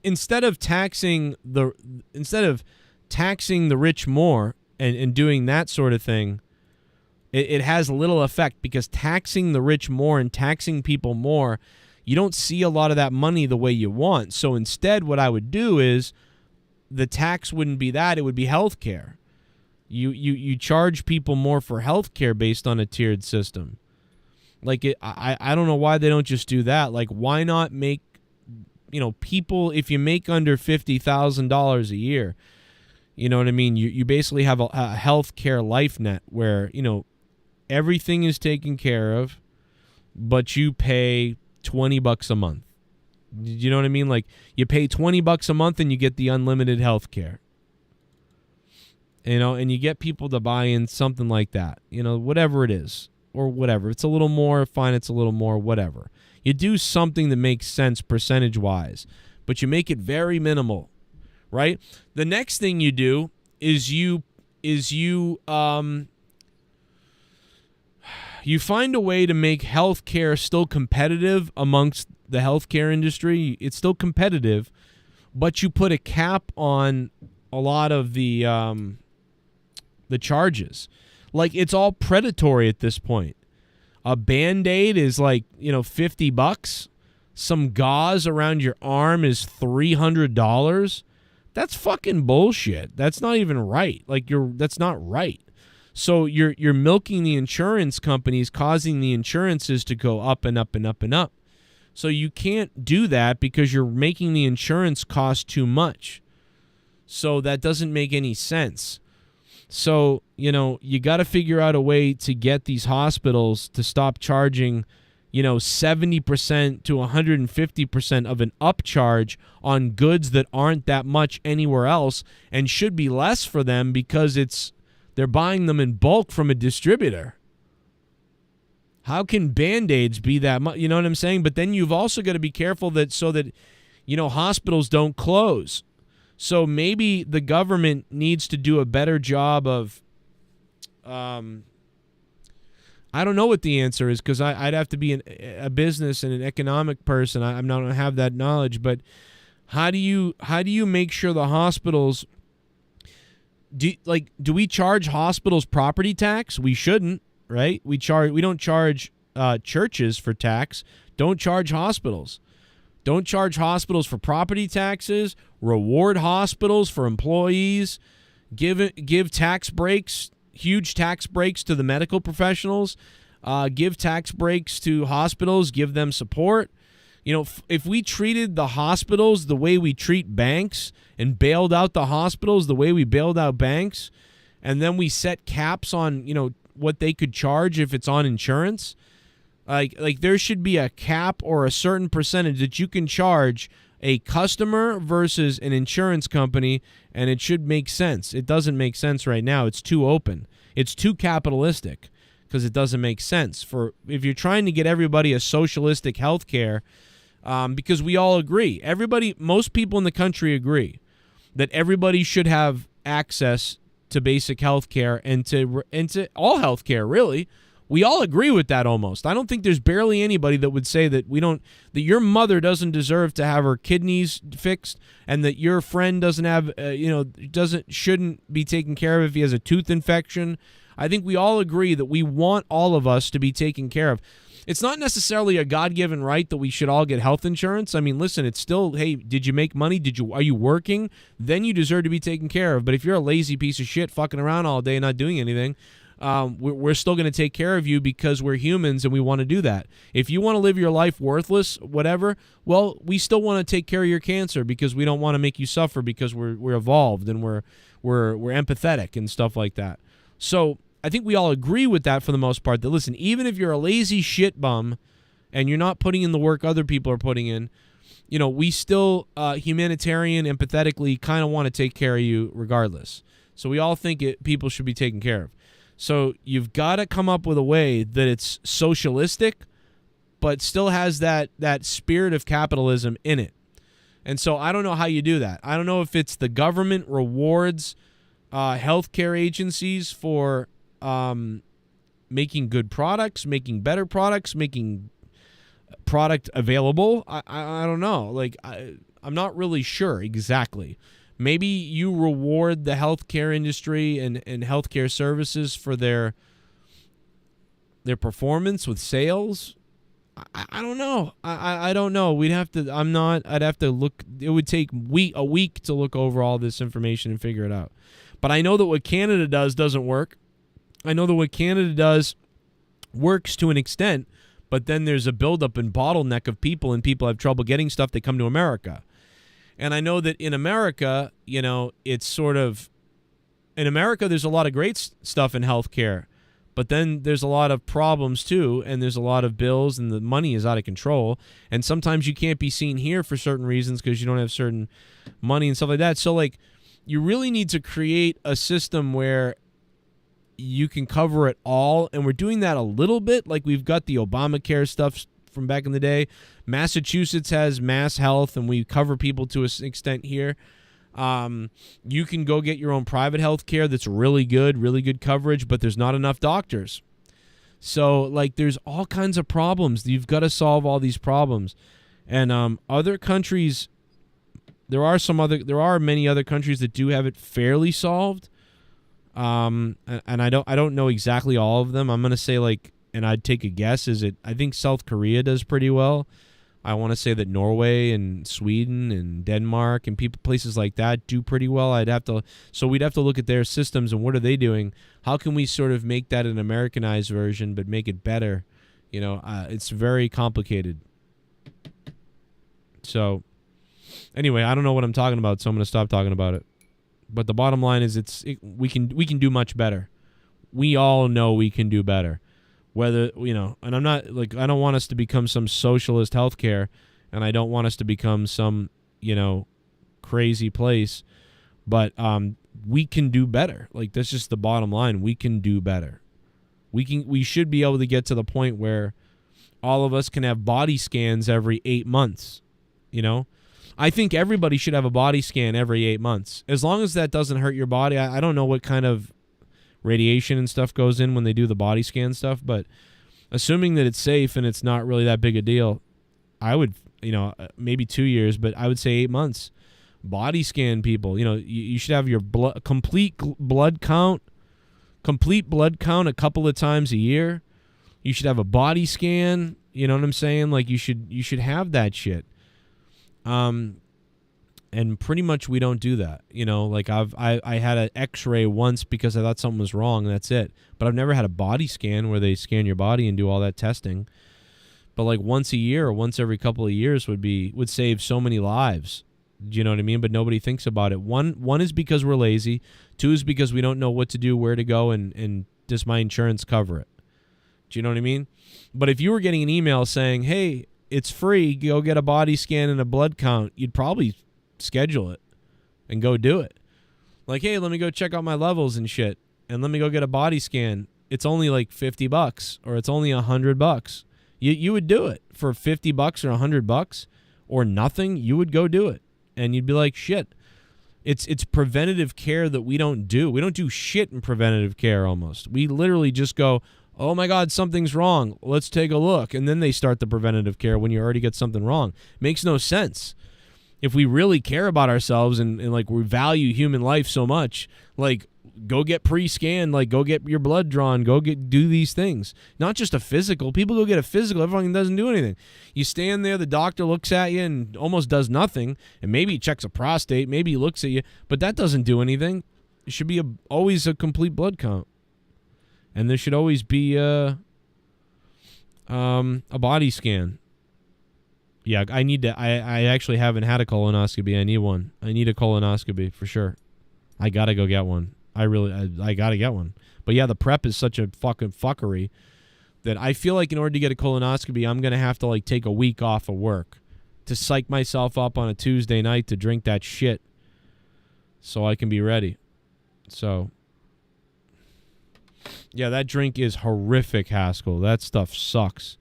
instead of taxing the rich more and doing that sort of thing, it has little effect, because taxing the rich more and taxing people more, you don't see a lot of that money the way you want. So instead, what I would do is the tax wouldn't be that; it would be health care. You charge people more for health care based on a tiered system. Like, I don't know why they don't just do that. Like, why not make, people, if you make under $50,000 a year, you know what I mean? You basically have a health care life net where, everything is taken care of, but you pay $20 a month. You know what I mean? Like, you pay $20 a month and you get the unlimited health care. And you get people to buy in something like that, whatever it is, or whatever. It's a little more, fine, it's a little more, whatever. You do something that makes sense percentage-wise, but you make it very minimal, right? The next thing you do is you find a way to make healthcare still competitive amongst the healthcare industry. It's still competitive, but you put a cap on a lot of the charges. Like, it's all predatory at this point. A Band-Aid is like, $50. Some gauze around your arm is $300. That's fucking bullshit. That's not even right. Like, that's not right. So you're milking the insurance companies, causing the insurances to go up and up and up and up. So you can't do that because you're making the insurance cost too much. So that doesn't make any sense. So, you got to figure out a way to get these hospitals to stop charging, 70% to 150% of an upcharge on goods that aren't that much anywhere else and should be less for them because they're buying them in bulk from a distributor. How can Band-Aids be that much? You know what I'm saying? But then you've also got to be careful that hospitals don't close. So maybe the government needs to do a better job of, I don't know what the answer is, because I'd have to be a business and an economic person. I don't have that knowledge. But how do you make sure the hospitals do we charge hospitals property tax? We shouldn't, right? We don't charge churches for tax. Don't charge hospitals. Don't charge hospitals for property taxes. Reward hospitals for employees. Give tax breaks, huge tax breaks to the medical professionals. Give tax breaks to hospitals. Give them support. If we treated the hospitals the way we treat banks and bailed out the hospitals the way we bailed out banks, and then we set caps on, what they could charge if it's on insurance, like there should be a cap or a certain percentage that you can charge a customer versus an insurance company, and it should make sense. It doesn't make sense right now. It's too open. It's too capitalistic because it doesn't make sense. If you're trying to get everybody a socialistic health care, because we all agree, most people in the country agree that everybody should have access to basic health care and to all health care, really. We all agree with that almost. I don't think there's barely anybody that would say that that your mother doesn't deserve to have her kidneys fixed, and that your friend doesn't have, shouldn't be taken care of if he has a tooth infection. I think we all agree that we want all of us to be taken care of. It's not necessarily a God-given right that we should all get health insurance. I mean, listen, it's still, hey, did you make money? Are you working? Then you deserve to be taken care of. But if you're a lazy piece of shit fucking around all day not doing anything, we're still going to take care of you because we're humans and we want to do that. If you want to live your life worthless, whatever, well, we still want to take care of your cancer because we don't want to make you suffer because we're evolved and we're empathetic and stuff like that. So I think we all agree with that for the most part, that listen, even if you're a lazy shit bum and you're not putting in the work other people are putting in, you know, we still humanitarian, empathetically kind of want to take care of you regardless. So we all think people should be taken care of. So you've got to come up with a way that it's socialistic, but still has that spirit of capitalism in it. And so I don't know how you do that. I don't know if it's the government rewards healthcare agencies for making good products, making better products, making product available. I don't know. Like, I'm not really sure exactly. Maybe you reward the healthcare industry and healthcare services for their performance with sales. I don't know. I don't know. We'd have to. I'd have to look. It would take a week to look over all this information and figure it out. But I know that what Canada does doesn't work. I know that what Canada does works to an extent, but then there's a buildup and bottleneck of people, and people have trouble getting stuff. They come to America. And I know that in America, you know, it's sort of, in America, there's a lot of great stuff in healthcare, but then there's a lot of problems too, and there's a lot of bills, and the money is out of control. And sometimes you can't be seen here for certain reasons because you don't have certain money and stuff like that. So, like, you really need to create a system where you can cover it all, and we're doing that a little bit. Like, we've got the Obamacare stuff from back in the day. Massachusetts has Mass Health, and we cover people to an extent here. You can go get your own private health care that's really good coverage, but there's not enough doctors. So, like, there's all kinds of problems. You've got to solve all these problems. And other countries, there are many other countries that do have it fairly solved. And I don't know exactly all of them. I'm going to say, like, and I'd take a guess, I think South Korea does pretty well. I want to say that Norway and Sweden and Denmark and places like that do pretty well. We'd have to look at their systems and what are they doing? How can we sort of make that an Americanized version but make it better? You know, it's very complicated. So anyway, I don't know what I'm talking about, so I'm going to stop talking about it. But the bottom line is we can do much better. We all know we can do better. Whether, you know, and I'm not, like, I don't want us to become some socialist healthcare, and I don't want us to become some, you know, crazy place, but we can do better. Like, that's just the bottom line. We can do better. We should be able to get to the point where all of us can have body scans every 8 months, you know? I think everybody should have a body scan every 8 months. As long as that doesn't hurt your body. I don't know what kind of radiation and stuff goes in when they do the body scan stuff, but assuming that it's safe and it's not really that big a deal, I would, you know, maybe 2 years, but I would say 8 months. Body scan people. You know, you should have your complete blood count a couple of times a year. You should have a body scan. You know what I'm saying? Like, you should have that shit. And pretty much we don't do that. You know, like I had an x-ray once because I thought something was wrong, and that's it. But I've never had a body scan where they scan your body and do all that testing. But like once a year or once every couple of years would save so many lives. Do you know what I mean? But nobody thinks about it. One is because we're lazy. 2 is because we don't know what to do, where to go, and does my insurance cover it? Do you know what I mean? But if you were getting an email saying, hey, it's free, go get a body scan and a blood count, you'd probably schedule it and go do it. Like, hey, let me go check out my levels and shit, and let me go get a body scan. It's only like $50 or it's only $100. You would do it for $50 or $100 or nothing. You would go do it, and you'd be like, shit. It's preventative care that we don't do. We don't do shit in preventative care almost. We literally just go, oh my God, something's wrong. Let's take a look. And then they start the preventative care when you already get something wrong. Makes no sense. If we really care about ourselves and like we value human life so much, like go get pre-scanned, like go get your blood drawn, do these things. Not just a physical. People go get a physical, everyone doesn't do anything. You stand there, the doctor looks at you and almost does nothing, and maybe he checks a prostate, maybe he looks at you, but that doesn't do anything. It should be always a complete blood count. And there should always be a body scan. Yeah, I need to. I actually haven't had a colonoscopy. I need one. I need a colonoscopy for sure. I gotta go get one. I gotta get one. But yeah, the prep is such a fucking fuckery. that I feel like in order to get a colonoscopy, I'm going to have to like take a week off of work to psych myself up on a Tuesday night to drink that shit so I can be ready. So, yeah, that drink is horrific, Haskell. That stuff sucks.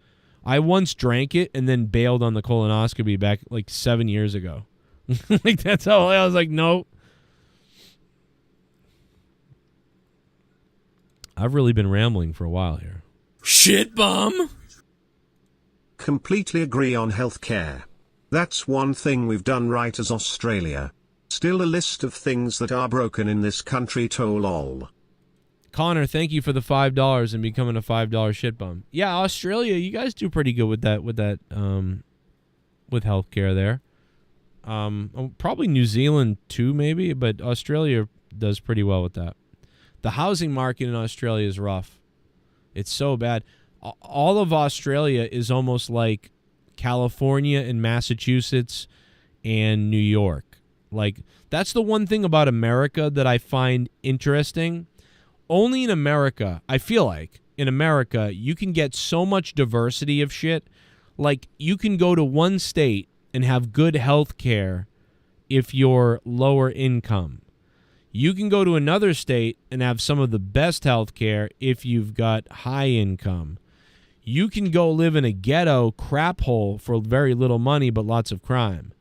I once drank it and then bailed on the colonoscopy back like 7 years ago. Like, that's how I was like, no. I've really been rambling for a while here. Shit bum. Completely agree on healthcare. That's one thing we've done right as Australia. Still a list of things that are broken in this country, lol. Connor, thank you for the $5 and becoming a $5 shit bum. Yeah, Australia, you guys do pretty good with that with healthcare there. Probably New Zealand too, maybe, but Australia does pretty well with that. The housing market in Australia is rough. It's so bad. All of Australia is almost like California and Massachusetts and New York. Like, that's the one thing about America that I find interesting. Only in America, I feel like, in America, you can get so much diversity of shit. Like, you can go to one state and have good health care if you're lower income. You can go to another state and have some of the best health care if you've got high income. You can go live in a ghetto crap hole for very little money but lots of crime.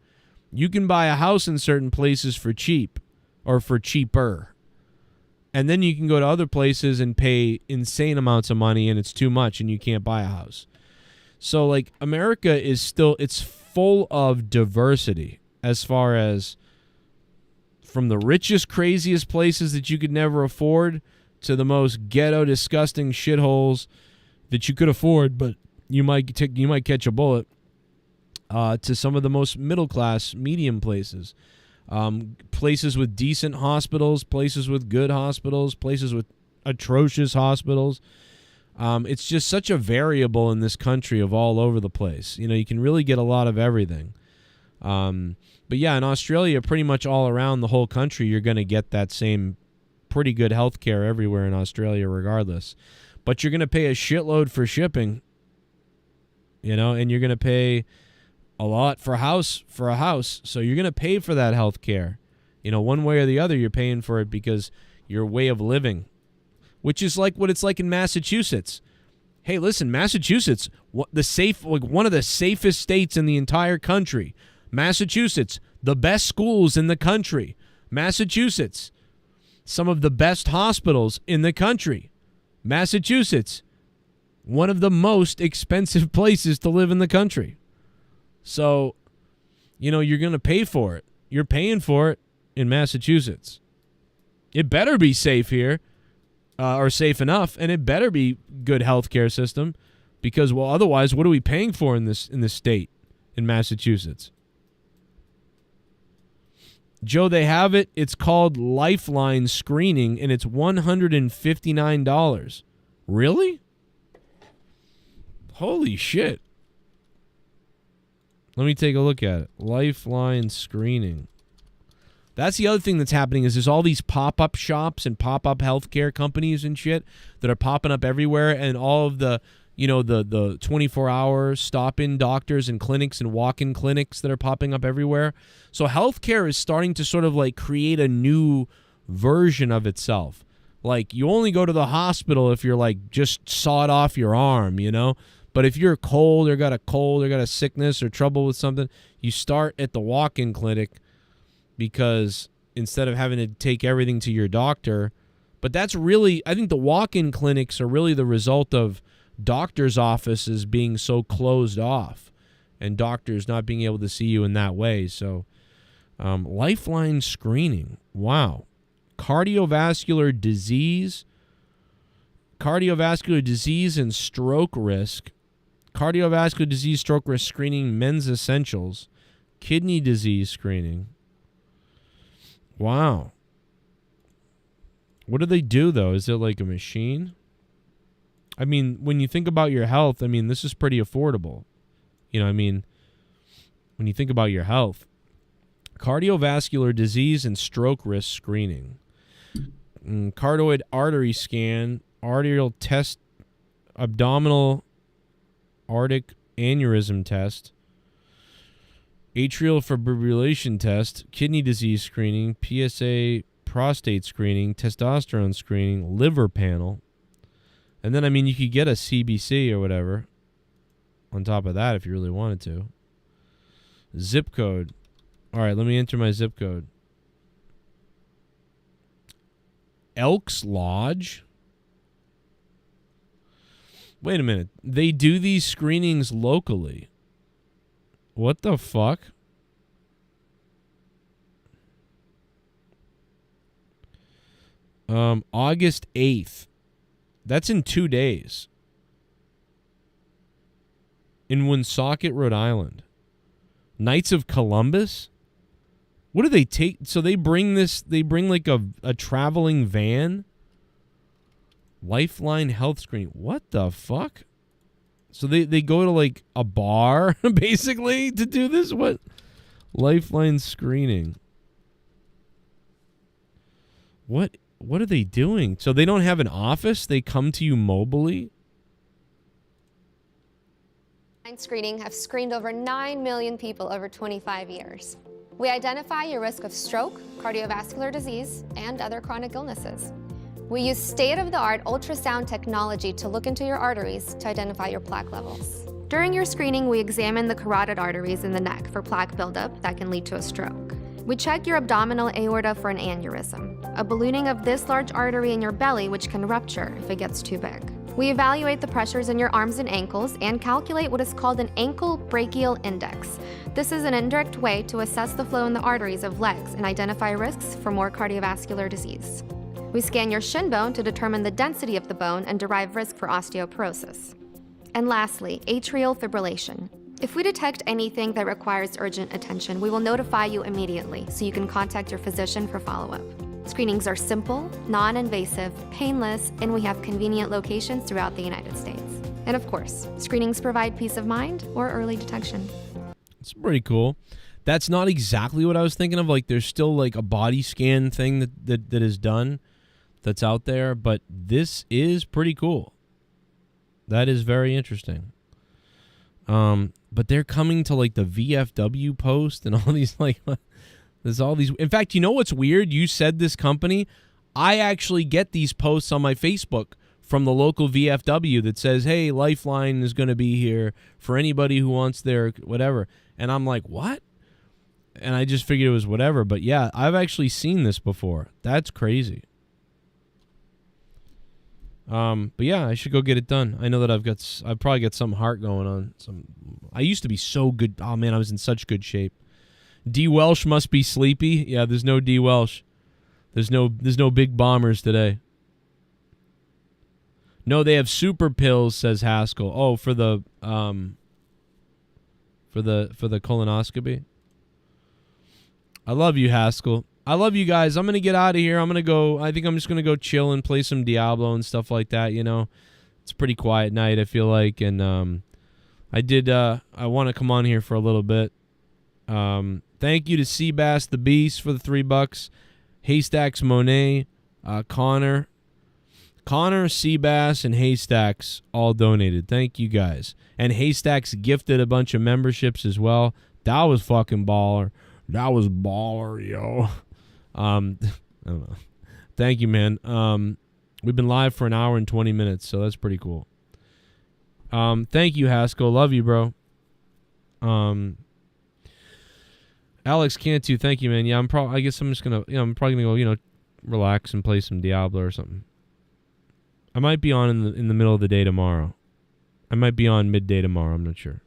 You can buy a house in certain places for cheap or for cheaper. And then you can go to other places and pay insane amounts of money and it's too much and you can't buy a house. So, like, America is still, it's full of diversity as far as from the richest, craziest places that you could never afford to the most ghetto, disgusting shitholes that you could afford, but you might catch a bullet, to some of the most middle-class, medium places. Places with decent hospitals, places with good hospitals, places with atrocious hospitals. It's just such a variable in this country of all over the place. You know, you can really get a lot of everything. But yeah, in Australia, pretty much all around the whole country, you're going to get that same pretty good health care everywhere in Australia regardless. But you're going to pay a shitload for shipping, you know, and you're going to pay a lot for a house. So you're going to pay for that health care. You know, one way or the other, you're paying for it because your way of living, which is like what it's like in Massachusetts. Hey, listen, Massachusetts, one of the safest states in the entire country. Massachusetts, the best schools in the country. Massachusetts, some of the best hospitals in the country. Massachusetts, one of the most expensive places to live in the country. So, you know, you're going to pay for it. You're paying for it in Massachusetts. It better be safe here, or safe enough, and it better be good healthcare system, because, well, otherwise, what are we paying for in this state, in Massachusetts? Joe, they have it. It's called Lifeline Screening, and it's $159. Really? Holy shit. Let me take a look at it. Lifeline Screening. That's the other thing that's happening is there's all these pop-up shops and pop-up healthcare companies and shit that are popping up everywhere, and all of the, you know, the 24-hour stop-in doctors and clinics and walk-in clinics that are popping up everywhere. So healthcare is starting to sort of like create a new version of itself. Like, you only go to the hospital if you're like just sawed off your arm, you know? But if you're cold or got a sickness or trouble with something, you start at the walk-in clinic, because instead of having to take everything to your doctor. But that's really, I think the walk-in clinics are really the result of doctors' offices being so closed off and doctors not being able to see you in that way. So Lifeline Screening. Wow. Cardiovascular disease and stroke risk. Cardiovascular disease, stroke risk screening, men's essentials. Kidney disease screening. Wow. What do they do, though? Is it like a machine? I mean, when you think about your health, I mean, this is pretty affordable. You know, I mean, when you think about your health. Cardiovascular disease and stroke risk screening. Carotid artery scan, arterial test abdominal aortic aneurysm test, atrial fibrillation test, kidney disease screening, PSA prostate screening, testosterone screening, liver panel. And then, I mean, you could get a CBC or whatever on top of that if you really wanted to. Zip code. All right, let me enter my zip code. Elks Lodge? Wait a minute. They do these screenings locally. What the fuck? August 8th. That's in 2 days. In Woonsocket, Rhode Island. Knights of Columbus? What do they take? So they bring like a traveling van? Lifeline health screening. What the fuck? So they go to like a bar, basically, to do this? What? Lifeline screening. What are they doing? So they don't have an office? They come to you mobily? Screening have screened over 9 million people over 25 years. We identify your risk of stroke, cardiovascular disease, and other chronic illnesses. We use state-of-the-art ultrasound technology to look into your arteries to identify your plaque levels. During your screening, we examine the carotid arteries in the neck for plaque buildup that can lead to a stroke. We check your abdominal aorta for an aneurysm, a ballooning of this large artery in your belly which can rupture if it gets too big. We evaluate the pressures in your arms and ankles and calculate what is called an ankle brachial index. This is an indirect way to assess the flow in the arteries of legs and identify risks for more cardiovascular disease. We scan your shin bone to determine the density of the bone and derive risk for osteoporosis. And lastly, atrial fibrillation. If we detect anything that requires urgent attention, we will notify you immediately so you can contact your physician for follow-up. Screenings are simple, non-invasive, painless, and we have convenient locations throughout the United States. And of course, screenings provide peace of mind or early detection. It's pretty cool. That's not exactly what I was thinking of. Like, there's still like a body scan thing that is done that's out there, but this is pretty cool. That is very interesting. But they're coming to like the VFW post and all these like... There's all these. In fact, you know what's weird? You said this company. I actually get these posts on my Facebook from the local VFW that says, hey, Lifeline is going to be here for anybody who wants their whatever. And I'm like, what? And I just figured it was whatever. But yeah, I've actually seen this before. That's crazy. But yeah, I should go get it done. I know that I've probably got some heart going on. I used to be so good. Oh man, I was in such good shape. D. Welsh must be sleepy. Yeah, there's no D. Welsh. There's no big bombers today. No, they have super pills, says Haskell. Oh, for the colonoscopy. I love you, Haskell. I love you guys. I'm gonna get out of here. I think I'm just gonna go chill and play some Diablo and stuff like that. You know, it's a pretty quiet night, I feel like, and I want to come on here for a little bit. Thank you to Seabass the Beast for the $3. Haystacks Monet, Connor, Seabass, and Haystacks all donated. Thank you guys. And Haystacks gifted a bunch of memberships as well. That was fucking baller. That was baller, yo. I don't know. Thank you, man. We've been live for an hour and 20 minutes, so that's pretty cool. Thank you, Haskell. Love you, bro. Alex Cantu, thank you, man. Yeah, I guess I'm just gonna, I'm probably gonna go, relax and play some Diablo or something. I might be on in the middle of the day tomorrow. I might be on midday tomorrow. I'm not sure.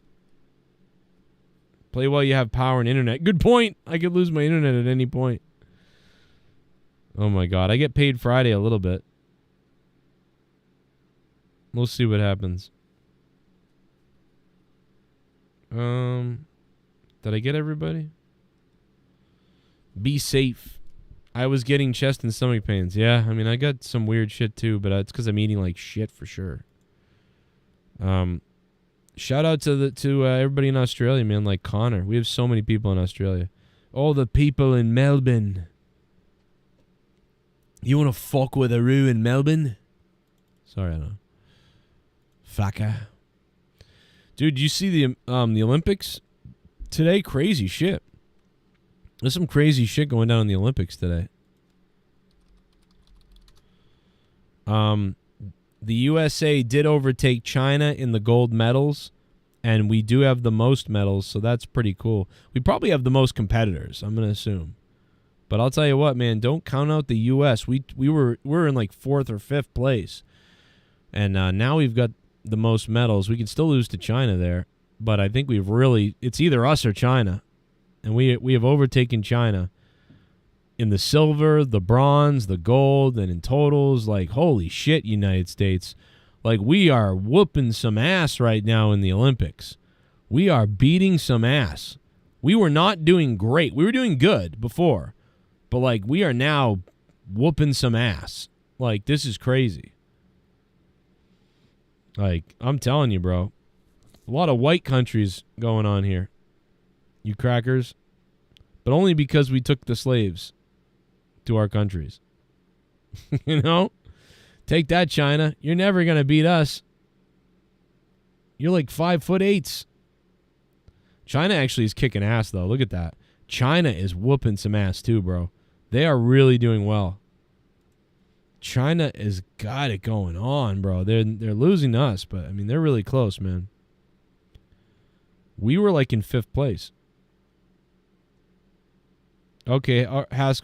Play while you have power and internet. Good point. I could lose my internet at any point. Oh my God, I get paid Friday a little bit. We'll see what happens. Did I get everybody? Be safe. I was getting chest and stomach pains. Yeah, I mean, I got some weird shit too, but it's because I'm eating like shit for sure. Shout out to everybody in Australia, man, like Connor. We have so many people in Australia. All the people in Melbourne. You want to fuck with a roo in Melbourne? Sorry, I don't know. Fucker. Dude, you see the Olympics today? Crazy shit. There's some crazy shit going down in the Olympics today. The USA did overtake China in the gold medals, and we do have the most medals, so that's pretty cool. We probably have the most competitors, I'm going to assume. But I'll tell you what, man, don't count out the US. We're in like 4th or 5th place. And now we've got the most medals. We can still lose to China there, but I think it's either us or China. And we have overtaken China in the silver, the bronze, the gold, and in totals. Like, holy shit, United States. Like, we are whooping some ass right now in the Olympics. We are beating some ass. We were not doing great. We were doing good before. But, like, we are now whooping some ass. Like, this is crazy. Like, I'm telling you, bro. A lot of white countries going on here. You crackers. But only because we took the slaves to our countries. You know? Take that, China. You're never going to beat us. You're like 5'8". China actually is kicking ass, though. Look at that. China is whooping some ass, too, bro. They are really doing well. China has got it going on, bro. They're losing to us, but, I mean, they're really close, man. We were, like, in 5th place. Okay,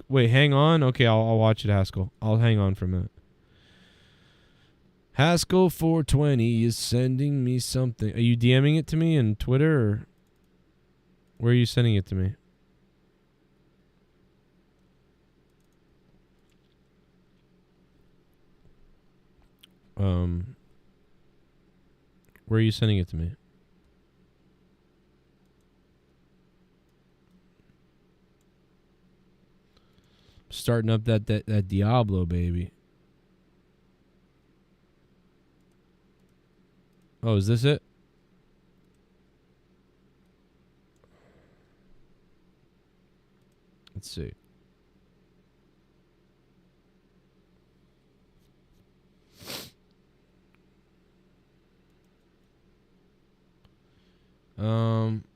wait, hang on. Okay, I'll watch it, Haskell. I'll hang on for a minute. Haskell 420 is sending me something. Are you DMing it to me in Twitter, or where are you sending it to me? Where are you sending it to me? Starting up that Diablo, baby. Oh, is this it? Let's see.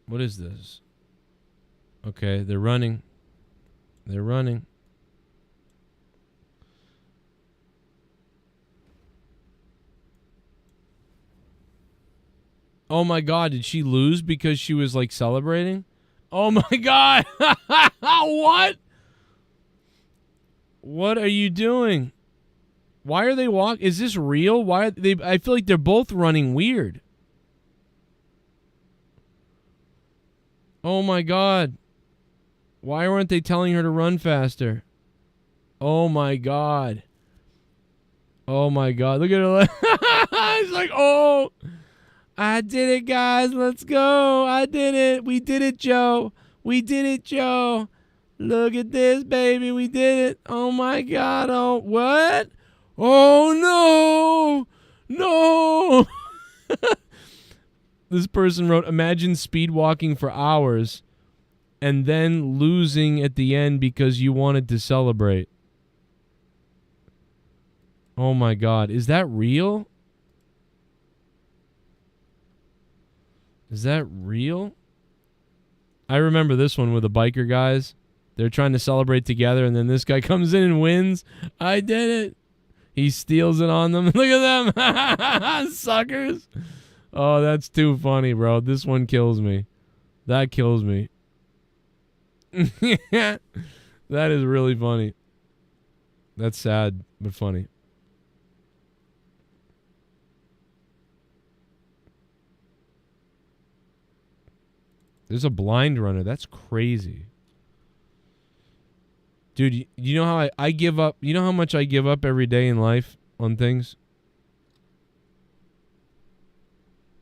What is this? Okay, they're running. They're running. Oh my God, did she lose because she was like celebrating? Oh my God. What? What are you doing? Why are they walking? Is this real? Why are they? I feel like they're both running weird. Oh my God. Why weren't they telling her to run faster? Oh my God. Oh my God. Look at her. It's like, oh, I did it, guys. Let's go. I did it. We did it, Joe. We did it, Joe. Look at this, baby. We did it. Oh my God. Oh, what? Oh no. No. This person wrote, imagine speed walking for hours and then losing at the end because you wanted to celebrate. Oh my God. Is that real? Is that real? I remember this one with the biker guys. They're trying to celebrate together, and then this guy comes in and wins. I did it. He steals it on them. Look at them. Suckers. Oh, that's too funny, bro. This one kills me. That kills me. That is really funny. That's sad, but funny. There's a blind runner. That's crazy. Dude, you know how I give up? You know how much I give up every day in life on things?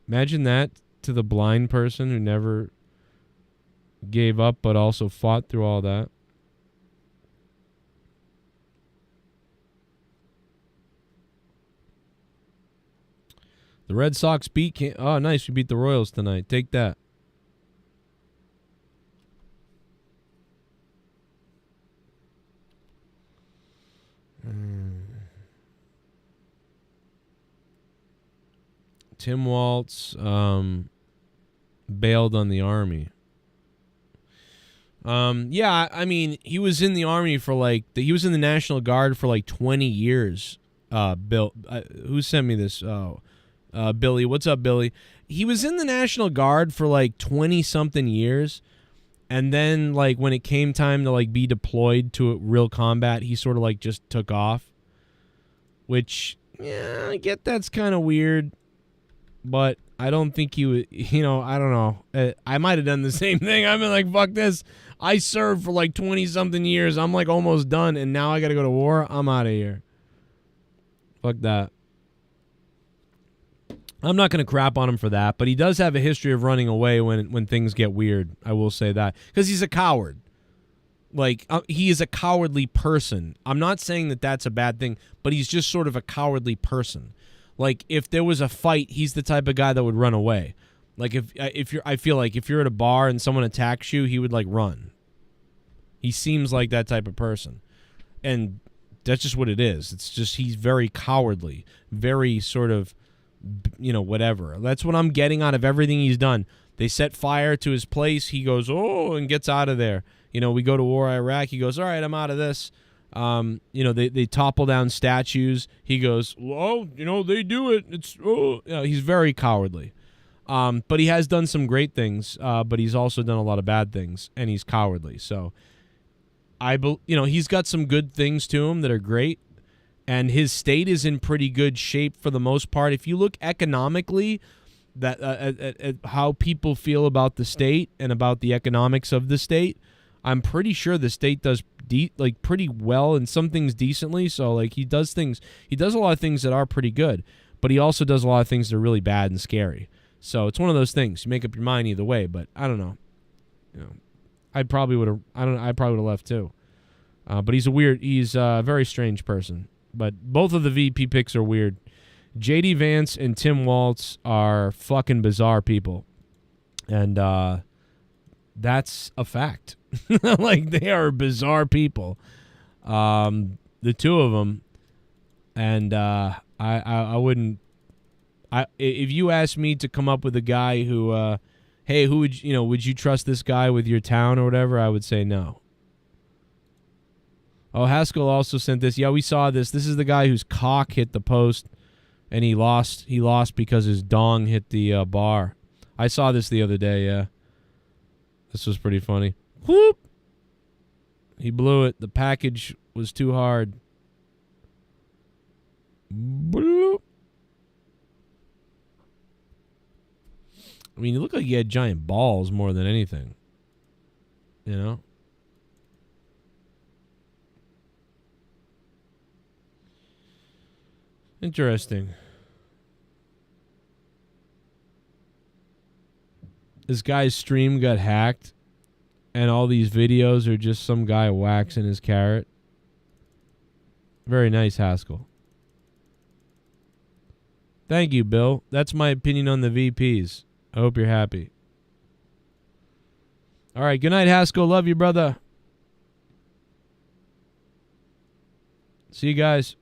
Imagine that to the blind person who never gave up but also fought through all that. The Red Sox beat... Oh, nice. We beat the Royals tonight. Take that. Tim Walz bailed on the army. Yeah, I mean, he was in the army for like he was in the National Guard for like 20 years. Bill, who sent me this? Oh, Billy. What's up, Billy? He was in the National Guard for like 20 something years, and then like when it came time to like be deployed to real combat, he sort of like just took off. Which, yeah, I get that's kind of weird, but I don't think he would. You know, I don't know. I might have done the same thing. I've been like, fuck this. I served for like 20-something years. I'm like almost done, and now I got to go to war. I'm out of here. Fuck that. I'm not going to crap on him for that, but he does have a history of running away when things get weird. I will say that. Because he's a coward. Like, he is a cowardly person. I'm not saying that that's a bad thing, but he's just sort of a cowardly person. Like, if there was a fight, he's the type of guy that would run away. Like, I feel like if you're at a bar and someone attacks you, he would, like, run. He seems like that type of person. And that's just what it is. It's just he's very cowardly, very sort of, you know, whatever. That's what I'm getting out of everything he's done. They set fire to his place. He goes, oh, and gets out of there. You know, we go to war Iraq. He goes, all right, I'm out of this. You know, they topple down statues. He goes, well, you know, they do it. It's, oh, you know, he's very cowardly. But he has done some great things, but he's also done a lot of bad things, and he's cowardly. So, you know, he's got some good things to him that are great, and his state is in pretty good shape for the most part. If you look economically, that at how people feel about the state and about the economics of the state, I'm pretty sure the state does like pretty well and some things decently. So like he does a lot of things that are pretty good, but he also does a lot of things that are really bad and scary. So it's one of those things. You make up your mind either way, but I don't know. You know, I probably would have left too. But he's a very strange person. But both of the VP picks are weird. JD Vance and Tim Walz are fucking bizarre people. And that's a fact. Like, they are bizarre people. The two of them. And I wouldn't... if you asked me to come up with a guy who... hey, who would you trust this guy with your town or whatever? I would say no. Oh, Haskell also sent this. Yeah, we saw this. This is the guy whose cock hit the post, and he lost because his dong hit the bar. I saw this the other day, yeah. This was pretty funny. Whoop! He blew it. The package was too hard. Bloop. I mean, you look like you had giant balls more than anything. You know? Interesting. This guy's stream got hacked, and all these videos are just some guy waxing his carrot. Very nice, Haskell. Thank you, Bill. That's my opinion on the VPs. I hope you're happy. All right, good night, Haskell. Love you, brother. See you guys.